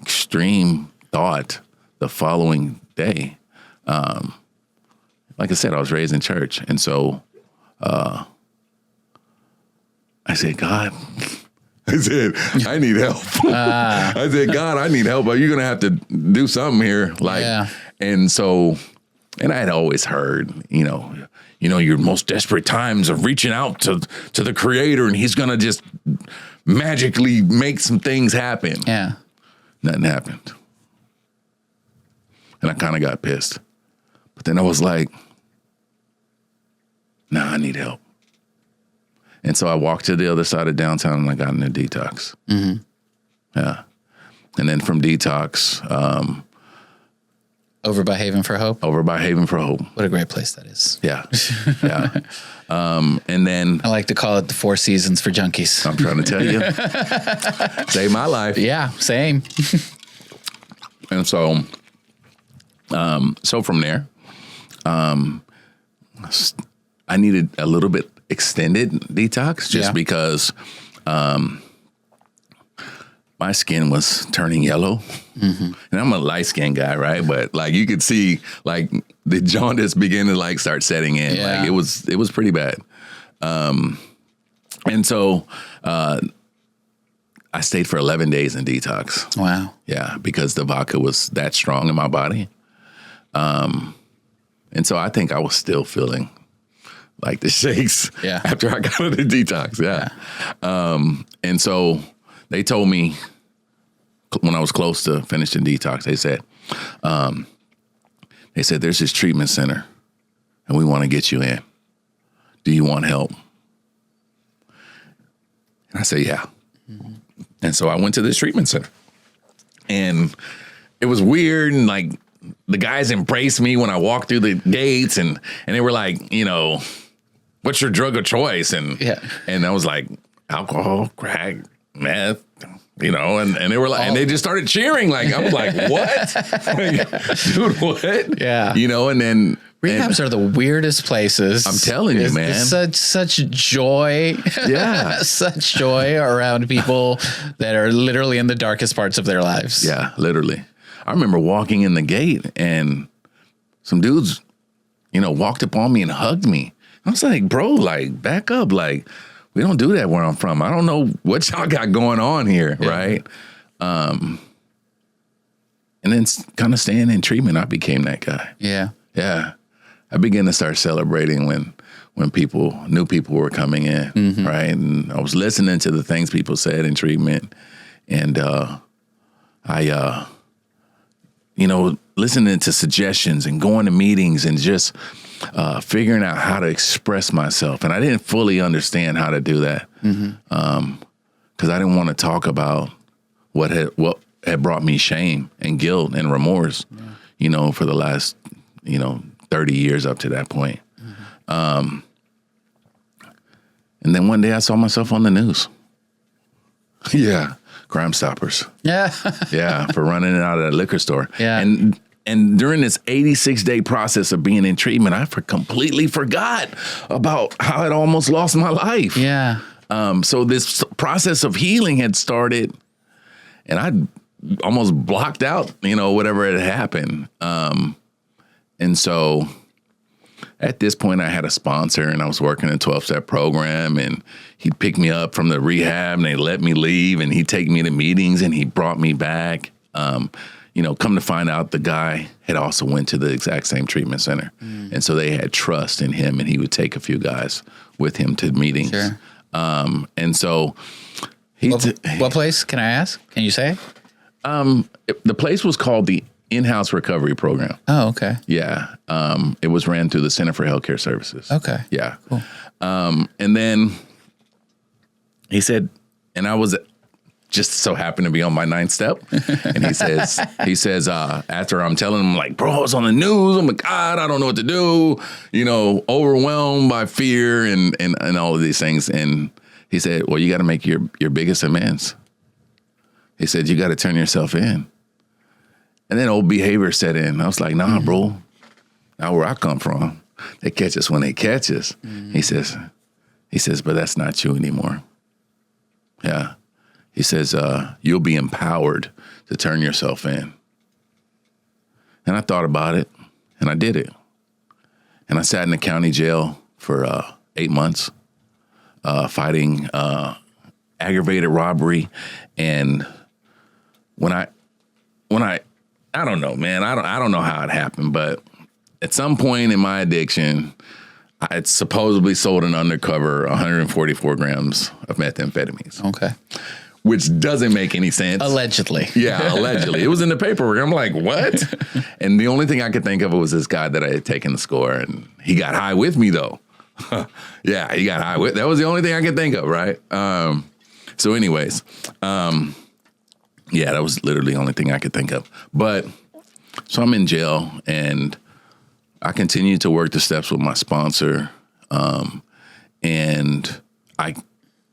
extreme thought the following day. Like I said, I was raised in church. And so I said, God, I need help. I said, God, I need help. But you're going to have to do something here. And so, and I had always heard, you know, your most desperate times of reaching out to the Creator and he's going to just magically make some things happen. Yeah. Nothing happened. And I kind of got pissed. But then I was like, nah, I need help. And so I walked to the other side of downtown and I got into detox. Yeah. And then from detox. Over by Haven for Hope? Over by Haven for Hope. What a great place that is. Yeah. Yeah. And then. I like to call it the Four Seasons for junkies. I'm trying to tell you. Saved my life. Yeah, same. And so. So from there, I needed a little bit extended detox just because my my skin was turning yellow. And I'm a light skinned guy, right? But like you could see like the jaundice begin to like start setting in. Yeah. Like it was pretty bad. And so I stayed for 11 days in detox. Wow. Yeah, because the vodka was that strong in my body. And so I think I was still feeling like the shakes after I got out of the detox. Yeah. And so they told me when I was close to finishing detox, they said, there's this treatment center and we want to get you in. Do you want help? And I said, yeah. And so I went to this treatment center and it was weird. And like the guys embraced me when I walked through the gates and they were like, you know, what's your drug of choice? And I was like, alcohol, crack, meth, you know, and they were like, and they just started cheering. Like, I'm like, what? Like, dude, what? Yeah. You know, and then rehabs are the weirdest places. I'm telling you, man. It's such joy. Yeah. Such joy around people that are literally in the darkest parts of their lives. Yeah, literally. I remember walking in the gate and some dudes, you know, walked up on me and hugged me. I was like, bro, like, back up. Like, we don't do that where I'm from. I don't know what y'all got going on here, right? And then kind of staying in treatment, I became that guy. Yeah. Yeah. I began to start celebrating when new people were coming in, right? And I was listening to the things people said in treatment. And I you know, listening to suggestions and going to meetings and just figuring out how to express myself. And I didn't fully understand how to do that because I didn't want to talk about what had brought me shame and guilt and remorse, you know, for the last, you know, 30 years up to that point. And then one day I saw myself on the news. Yeah. Crime Stoppers. Yeah. Yeah. For running it out of that liquor store. Yeah. And during this 86-day process of being in treatment, I completely forgot about how I'd almost lost my life. Yeah. So this process of healing had started and I almost blocked out, you know, whatever had happened. And so at this point I had a sponsor and I was working a 12-step program and he'd pick me up from the rehab and they let me leave and he'd take me to meetings and he brought me back. You know, come to find out the guy had also went to the exact same treatment center. And so they had trust in him and he would take a few guys with him to meetings. Sure. And so what place? Can I ask? Can you say? The place was called the In-House Recovery Program. Oh, okay. Yeah. It was ran through the Center for Healthcare Services. Okay. Yeah. Cool. And then he said, and I was just so happened to be on my 9th step. And he says, after I'm telling him like, bro, I was on the news. Oh my God, I don't know what to do. You know, overwhelmed by fear and all of these things. And he said, well, you got to make your biggest amends. He said, you got to turn yourself in. And then old behavior set in. I was like, nah, bro, not where I come from. They catch us when they catch us. He says, but that's not you anymore. Yeah. He says, you'll be empowered to turn yourself in. And I thought about it and I did it. And I sat in the county jail for 8 months, fighting aggravated robbery. And when I don't know, man, I don't know how it happened, but at some point in my addiction, I had supposedly sold an undercover 144 grams of methamphetamines. Okay. Which doesn't make any sense. Allegedly. Yeah, allegedly. It was in the paperwork. I'm like, what? And the only thing I could think of was this guy that I had taken the score, and he got high with me, though. Yeah, he got high with. That was the only thing I could think of, right? So anyways, yeah, that was literally the only thing I could think of. But so I'm in jail, and I continued to work the steps with my sponsor, and I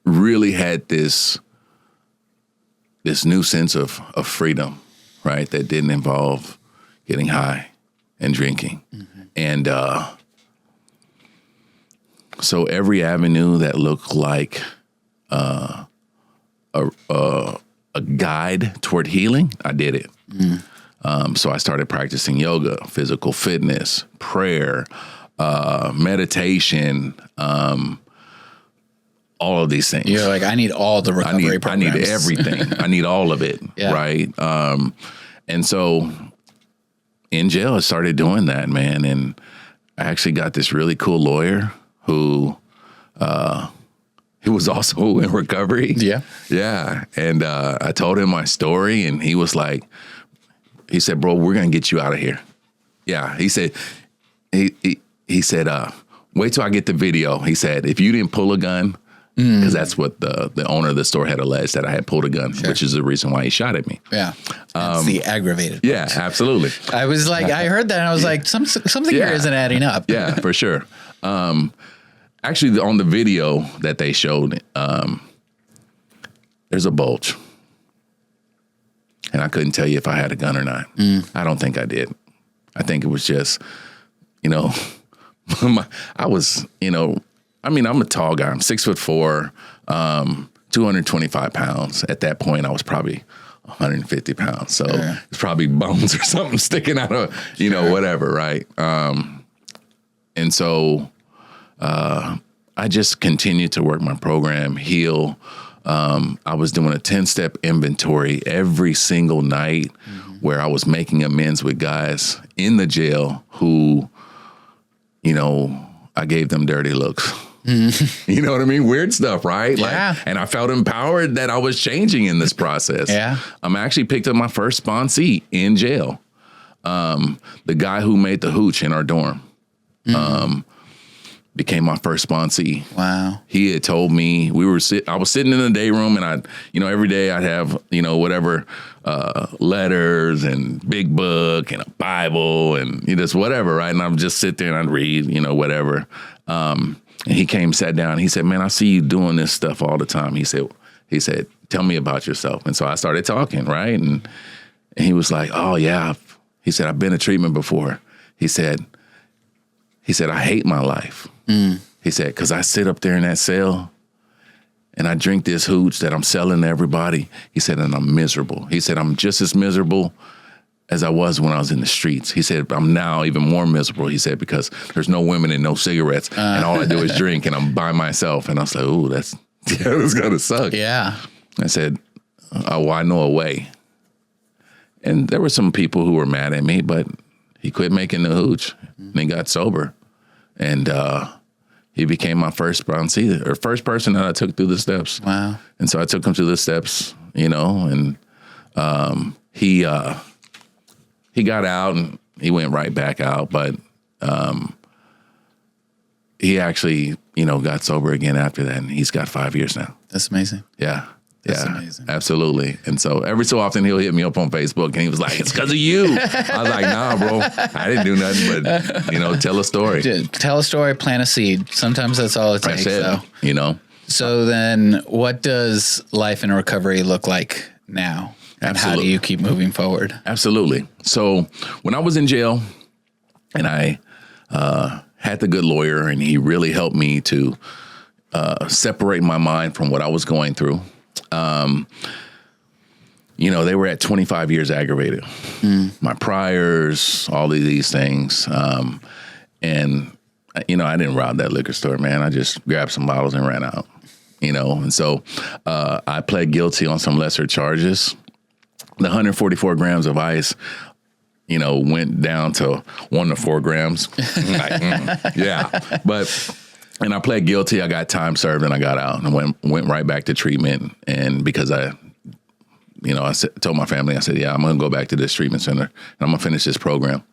really had this new sense of freedom, right? That didn't involve getting high and drinking. And so every avenue that looked like a a guide toward healing, I did it. So I started practicing yoga, physical fitness, prayer, meditation, all of these things. You're like, I need all the recovery programs. I need everything. I need all of it. Yeah. Right. And so in jail, I started doing that, man. And I actually got this really cool lawyer who was also in recovery. Yeah. Yeah. And I told him my story, and he was like, he said, bro, we're going to get you out of here. Yeah. He said, he said, wait till I get the video. He said, if you didn't pull a gun, because that's what the owner of the store had alleged, that I had pulled a gun, which is the reason why he shot at me. Yeah. That's the aggravated. Yeah, absolutely. I was like, I heard that and I was like, something here isn't adding up. Yeah, for sure. Actually, on the video that they showed, there's a bulge. And I couldn't tell you if I had a gun or not. I don't think I did. I think it was just, I was, I'm a tall guy. I'm 6'4", 225 pounds. At that point, I was probably 150 pounds. So it's probably bones or something sticking out of, whatever, right? And so I just continued to work my program, heal. I was doing a 10-step inventory every single night where I was making amends with guys in the jail who, I gave them dirty looks. You know what I mean? Weird stuff, right? Yeah. And I felt empowered that I was changing in this process. Yeah. I actually picked up my first sponsee in jail. The guy who made the hooch in our dorm became my first sponsee. Wow. He had told me I was sitting in the day room, and every day I'd have, whatever, letters and big book and a Bible and just whatever. Right. And I would just sit there and I'd read, whatever. And he came, sat down. He said, man, I see you doing this stuff all the time. He said, tell me about yourself. And so I started talking. Right. And he was like, oh yeah. He said, I've been to treatment before. He said, I hate my life. He said, because I sit up there in that cell and I drink this hooch that I'm selling to everybody. He said, and I'm miserable. He said, I'm just as miserable as I was when I was in the streets. He said, I'm now even more miserable. He said, because there's no women and no cigarettes and all I do is drink and I'm by myself. And I was like, ooh, that's going to suck. Yeah. I said, oh, I know a way. And there were some people who were mad at me, but he quit making the hooch and he got sober. And he became my first sponsee, or first person that I took through the steps. Wow. And so I took him through the steps, and he got out and he went right back out. But he actually, got sober again after that. And he's got 5 years now. That's amazing. Yeah. That's amazing. Absolutely. And so every so often he'll hit me up on Facebook and he was like, it's because of you. I was like, nah, bro, I didn't do nothing but, tell a story. Tell a story, plant a seed. Sometimes that's all it takes. So then what does life in recovery look like now? And how do you keep moving forward? Absolutely. So when I was in jail and I had the good lawyer and he really helped me to separate my mind from what I was going through. They were at 25 years aggravated. My priors, all of these things. And I didn't rob that liquor store, man. I just grabbed some bottles and ran out, And so I pled guilty on some lesser charges. The 144 grams of ice, went down to 1 to 4 grams. Yeah. And I pled guilty. I got time served and I got out and went right back to treatment. And because I told my family, I said, yeah, I'm going to go back to this treatment center and I'm going to finish this program.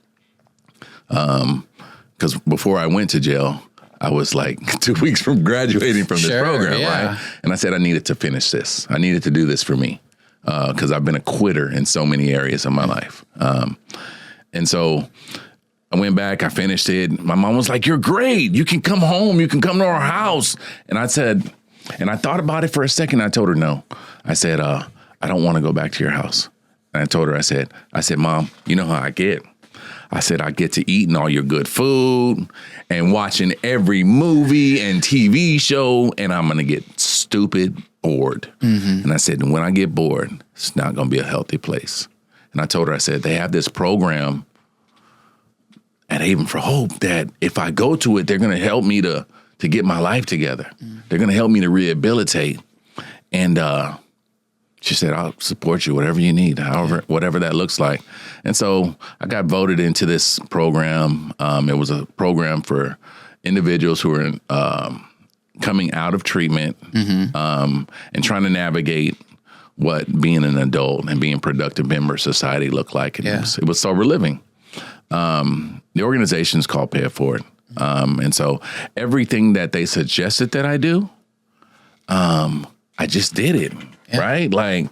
Because before I went to jail, I was like 2 weeks from graduating from this program, right? And I said, I needed to finish this. I needed to do this for me because I've been a quitter in so many areas of my life. And so I went back, I finished it. My mom was like, you're great. You can come home. You can come to our house. And I said, and I thought about it for a second. I told her no. I said, I don't want to go back to your house. And I told her, I said, Mom, you know how I get. I said, I get to eating all your good food and watching every movie and TV show. And I'm going to get stupid, bored. And I said, when I get bored, it's not going to be a healthy place. And I told her, I said, they have this program at Haven for Hope that if I go to it, they're going to help me to get my life together. They're going to help me to rehabilitate. And she said, I'll support you, whatever you need, whatever that looks like. And so I got voted into this program. It was a program for individuals who are coming out of treatment and trying to navigate what being an adult and being a productive member of society looked like. And it was sober living. The organization is called Pay It Forward. And so everything that they suggested that I do, I just did it, right? Like,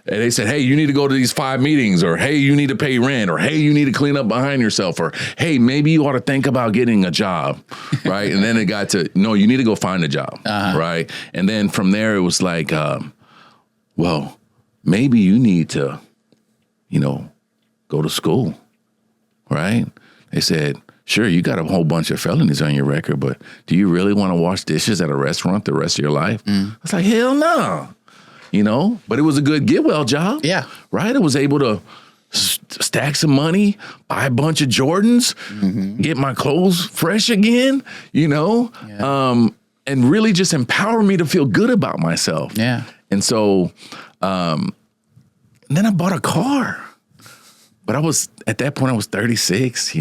they said, hey, you need to go to these 5 meetings, or hey, you need to pay rent, or hey, you need to clean up behind yourself, or hey, maybe you ought to think about getting a job, right? And then it got to, no, you need to go find a job, right? And then from there, it was like, well, maybe you need to, go to school, right? They said, sure, you got a whole bunch of felonies on your record, but do you really want to wash dishes at a restaurant the rest of your life? I was like, hell no, but it was a good get well job. Yeah. Right? I was able to stack some money, buy a bunch of Jordans, get my clothes fresh again, and really just empower me to feel good about myself. Yeah. And so, and then I bought a car. But at that point, I was 36,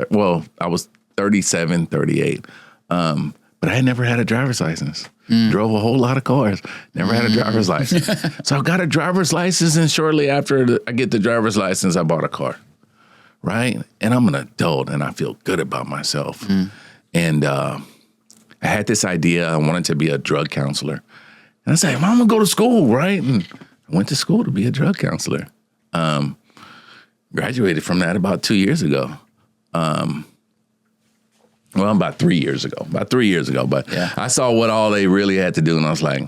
well, I was 37, 38. But I had never had a driver's license. Drove a whole lot of cars, never had a driver's license. So I got a driver's license, and shortly after I get the driver's license, I bought a car, right? And I'm an adult, and I feel good about myself. And I had this idea. I wanted to be a drug counselor. And I said, I'm going to go to school, right? And I went to school to be a drug counselor. Graduated from that about 2 years ago. About 3 years ago. But I saw what all they really had to do, and I was like,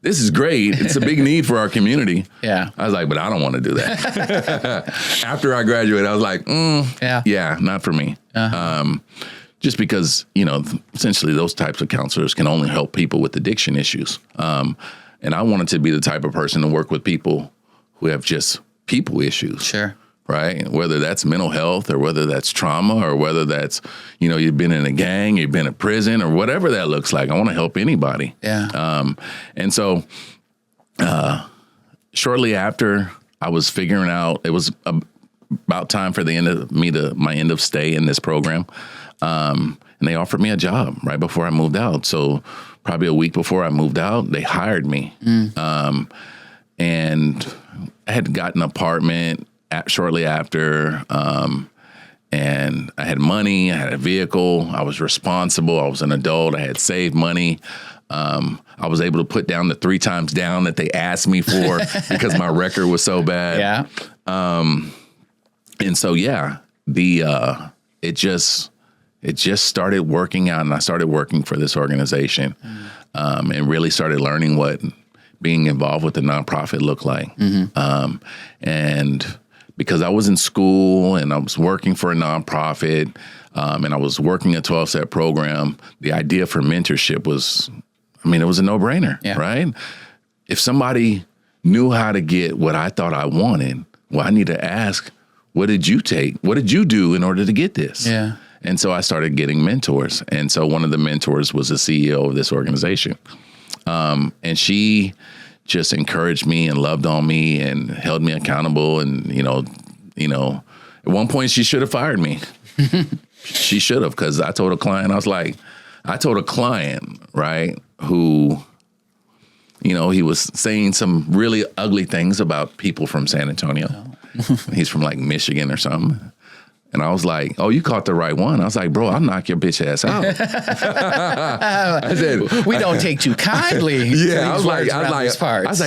this is great. It's a big need for our community. Yeah. I was like, but I don't want to do that. After I graduated, I was like, not for me. Just because, essentially those types of counselors can only help people with addiction issues. And I wanted to be the type of person to work with people who have just people issues. Sure. Right? Whether that's mental health, or whether that's trauma, or whether that's, you've been in a gang, you've been in prison, or whatever that looks like. I want to help anybody. Yeah. And so shortly after, I was figuring out, it was about time for my end of stay in this program. And they offered me a job right before I moved out. So probably a week before I moved out, they hired me. And I had gotten an apartment shortly after, and I had money, I had a vehicle, I was responsible, I was an adult, I had saved money. I was able to put down the 3 times down that they asked me for because my record was so bad. Yeah. And so, it just started working out, and I started working for this organization, and really started learning what being involved with the nonprofit looked like. And because I was in school and I was working for a nonprofit, and I was working a 12-step program, the idea for mentorship was, it was a no-brainer, right? If somebody knew how to get what I thought I wanted, well, I need to ask, what did you take? What did you do in order to get this? Yeah. And so I started getting mentors. And so one of the mentors was the CEO of this organization. And she just encouraged me and loved on me and held me accountable. And, at one point she should have fired me. She should have, because I told a client, right, who, he was saying some really ugly things about people from San Antonio. Oh. He's from like Michigan or something. And I was like, oh, you caught the right one. I was like, bro, I'll knock your bitch ass out. I said, we don't take too kindly. Yeah, I was like,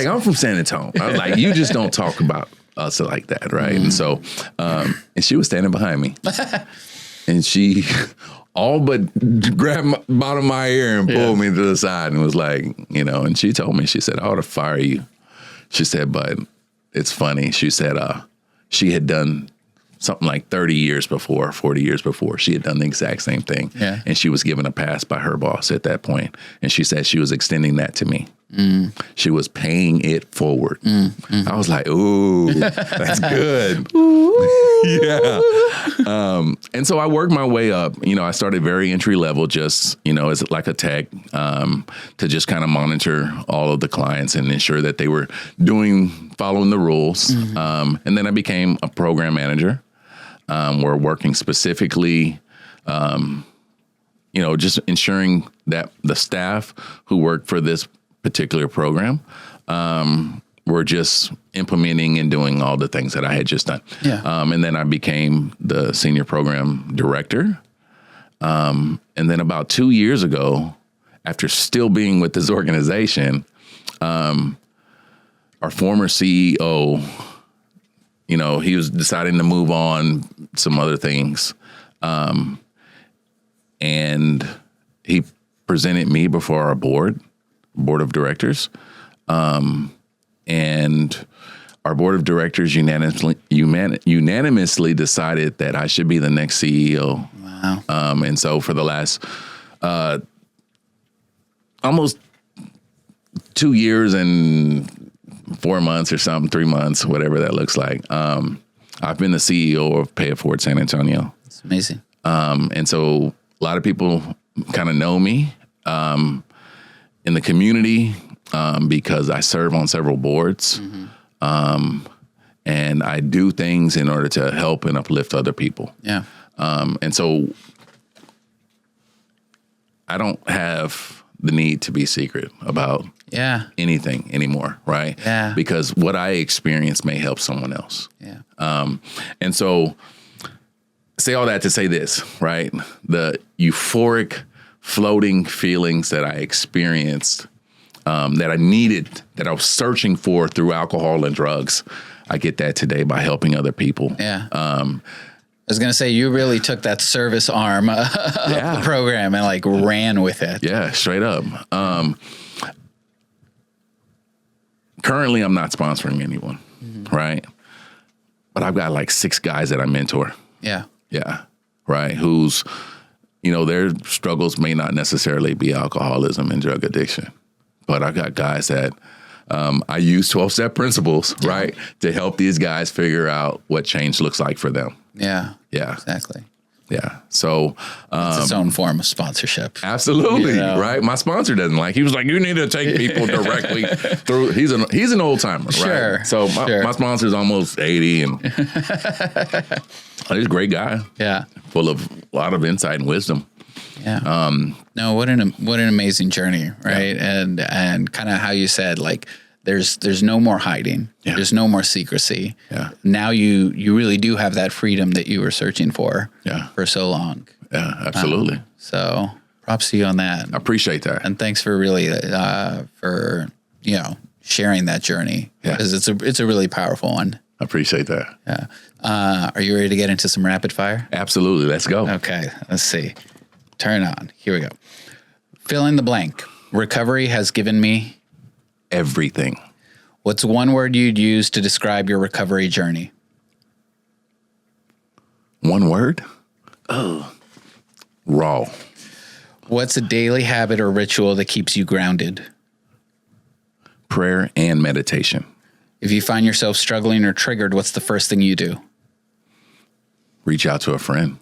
I'm from San Antonio. I was like, you just don't talk about us like that, right? And so, and she was standing behind me, and she all but grabbed my bottom of my ear and pulled me to the side and was like, and she told me, she said, I ought to fire you. She said, but it's funny. She said, she had done something like 30 years before, 40 years before, she had done the exact same thing. Yeah. And she was given a pass by her boss at that point. And she said she was extending that to me. She was paying it forward. I was like, ooh, that's good. Yeah. And so I worked my way up. I started very entry level, just, as like a tech, to just kind of monitor all of the clients and ensure that they were following the rules. And then I became a program manager. We're working specifically, just ensuring that the staff who work for this particular program were just implementing and doing all the things that I had just done. Yeah. And then I became the senior program director. And then about 2 years ago, after still being with this organization, our former CEO, he was deciding to move on, some other things. And he presented me before our board of directors. And our board of directors unanimously decided that I should be the next CEO. Wow. And so for the last almost 2 years and 4 months or something, 3 months, whatever that looks like, I've been the CEO of Pay It Forward San Antonio. It's amazing. And so a lot of people kind of know me in the community because I serve on several boards. And I do things in order to help and uplift other people. Yeah. And so I don't have the need to be secret about anything anymore, right? Yeah. Because what I experience may help someone else. Yeah. And so say all that to say this, right? The euphoric floating feelings that I experienced, that I needed, that I was searching for through alcohol and drugs, I get that today by helping other people. Yeah. I was going to say, you really took that service arm of the program and like ran with it. Yeah, straight up. Currently, I'm not sponsoring anyone, right? But I've got like 6 guys that I mentor. Yeah. Yeah, right. Who's, their struggles may not necessarily be alcoholism and drug addiction, but I got guys that I use 12-step principles, right, to help these guys figure out what change looks like for them. Yeah. Yeah. Exactly. Yeah. So it's its own form of sponsorship. Absolutely. Right. My sponsor doesn't like, he was like, you need to take people directly through. He's an old timer. Sure. Right. So my sponsor's almost 80 and he's a great guy. Yeah. Full of a lot of insight and wisdom. Yeah. No, what an amazing journey. Right. Yeah. And kind of how you said, like, there's no more hiding. Yeah. There's no more secrecy. Yeah. Now you really do have that freedom that you were searching for for so long. Yeah, absolutely. So props to you on that. I appreciate that. And thanks for really, for sharing that journey. Yeah. Because it's a really powerful one. I appreciate that. Yeah. Are you ready to get into some rapid fire? Absolutely. Let's go. Okay. Let's see. Turn on. Here we go. Fill in the blank. Recovery has given me everything. What's one word you'd use to describe your recovery journey? One word? Oh, raw. What's a daily habit or ritual that keeps you grounded? Prayer and meditation. If you find yourself struggling or triggered, what's the first thing you do? Reach out to a friend.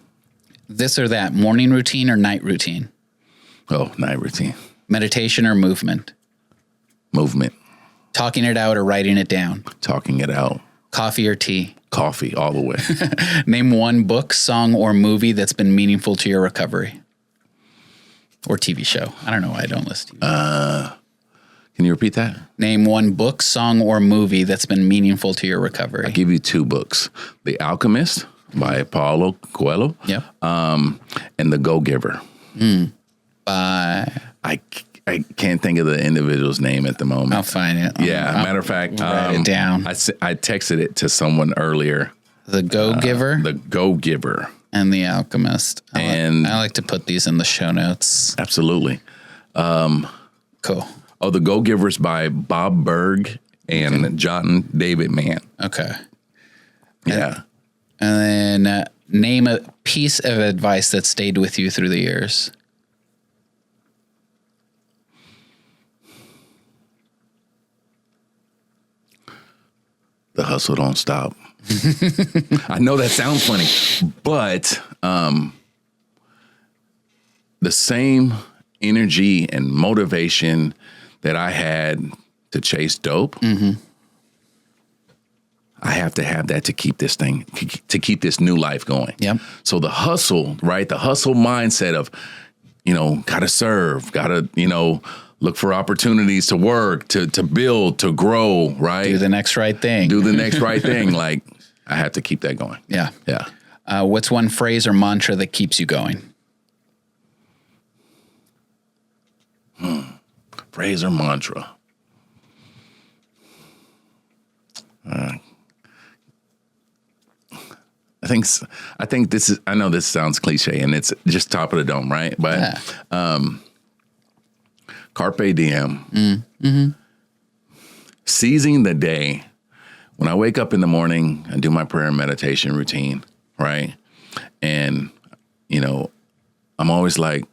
This or that, morning routine or night routine? Oh, night routine. Meditation or movement? Movement. Talking it out or writing it down? Talking it out. Coffee or tea? Coffee, all the way. Name one book, song, or movie that's been meaningful to your recovery. Or TV show. I don't know why I don't list TV. Can you repeat that? Name one book, song, or movie that's been meaningful to your recovery. I'll give you 2 books. The Alchemist by Paulo Coelho. Yep. And The Go-Giver. By... I can't think of the individual's name at the moment. I'll find it. Matter of fact, write it down. I texted it to someone earlier. The Go-Giver? The Go-Giver. And The Alchemist. I like to put these in the show notes. Absolutely. Cool. Oh, The Go-Givers by Bob Berg and John David Mann. Okay. Yeah. And then name a piece of advice that stayed with you through the years. the hustle don't stop. I know that sounds funny, but the same energy and motivation that I had to chase dope, I have to have that to keep this thing, to keep this new life going. Yep. So the hustle, right? The hustle mindset of, gotta serve, gotta, look for opportunities to work, to build, to grow, right? Do the next right thing. Do the next right thing. Like, I have to keep that going. Yeah. Yeah. What's one phrase or mantra that keeps you going? Phrase or mantra. I think this is, I know this sounds cliche and it's just top of the dome, right? But carpe diem, seizing the day. When I wake up in the morning, I do my prayer and meditation routine, right? And, I'm always like,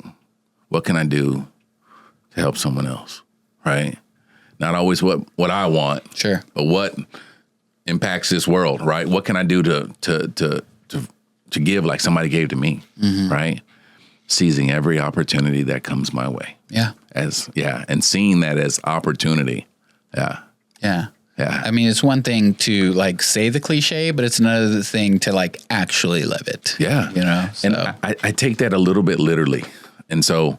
what can I do to help someone else, right? Not always what I want, sure, but what impacts this world, right? What can I do to give like somebody gave to me, right? Seizing every opportunity that comes my way. Yeah. And seeing that as opportunity. Yeah. Yeah. Yeah. I mean, it's one thing to like say the cliche, but it's another thing to like actually live it. Yeah. So. And I take that a little bit literally. And so,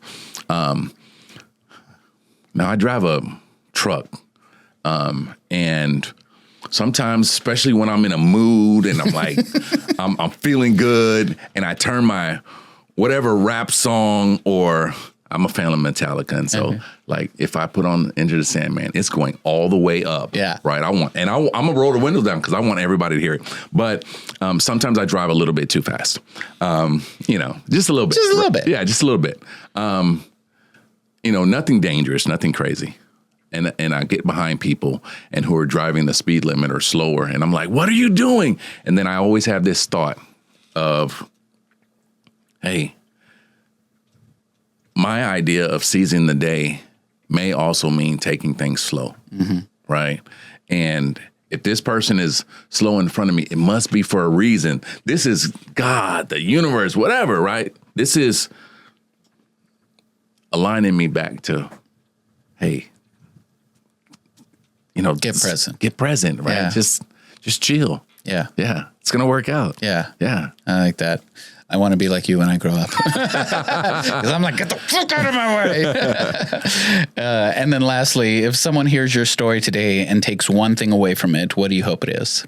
now I drive a truck, and sometimes, especially when I'm in a mood and I'm like, I'm feeling good, and I turn my whatever rap song, or I'm a fan of Metallica, and so like if I put on Enter the Sandman, it's going all the way up. Yeah, right. I'm gonna roll the windows down because I want everybody to hear it. But sometimes I drive a little bit too fast. Just a little bit. Just a little bit. Yeah, just a little bit. Nothing dangerous, nothing crazy. And I get behind people and who are driving the speed limit or slower, and I'm like, what are you doing? And then I always have this thought of, hey, my idea of seizing the day may also mean taking things slow, right? And if this person is slow in front of me, it must be for a reason. This is God, the universe, whatever, right? This is aligning me back to, hey, get present, right? Yeah. Just chill. Yeah. Yeah. It's going to work out. Yeah. Yeah. I like that. I want to be like you when I grow up. Because I'm like, get the fuck out of my way. And then lastly, if someone hears your story today and takes one thing away from it, what do you hope it is?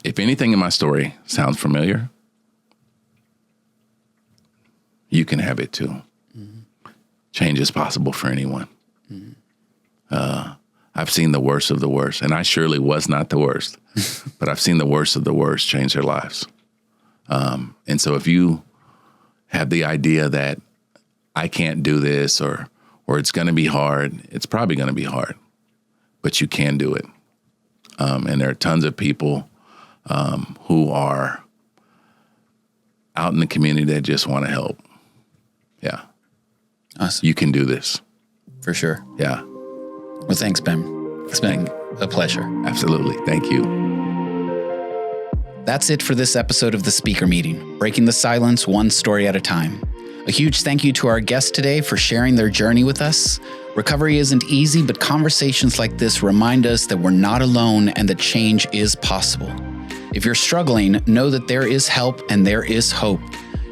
If anything in my story sounds familiar, you can have it too. Change is possible for anyone. I've seen the worst of the worst, and I surely was not the worst, but I've seen the worst of the worst change their lives. And so if you have the idea that I can't do this or it's going to be hard, it's probably going to be hard, but you can do it. And there are tons of people who are out in the community that just want to help. Yeah. Awesome. You can do this. For sure. Yeah. Well, thanks, Ben. It's been a pleasure. Absolutely. Thank you. That's it for this episode of The Speaker Meeting, breaking the silence one story at a time. A huge thank you to our guests today for sharing their journey with us. Recovery isn't easy, but conversations like this remind us that we're not alone and that change is possible. If you're struggling, know that there is help and there is hope.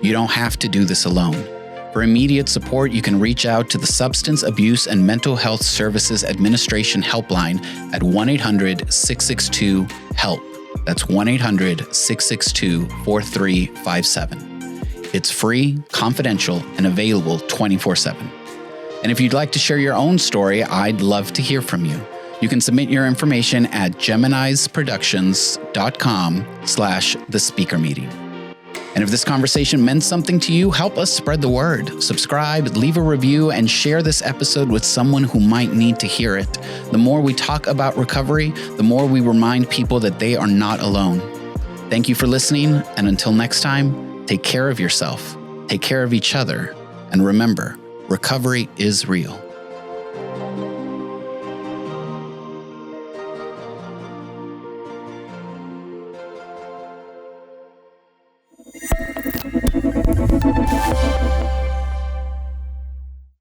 You don't have to do this alone. For immediate support, you can reach out to the Substance Abuse and Mental Health Services Administration helpline at 1-800-662-HELP. That's 1-800-662-4357. It's free, confidential, and available 24/7. And if you'd like to share your own story, I'd love to hear from you. You can submit your information at geminisproductions.com/thespeakermeeting. And if this conversation meant something to you, help us spread the word. Subscribe, leave a review, and share this episode with someone who might need to hear it. The more we talk about recovery, the more we remind people that they are not alone. Thank you for listening, and until next time, take care of yourself, take care of each other, and remember, recovery is real.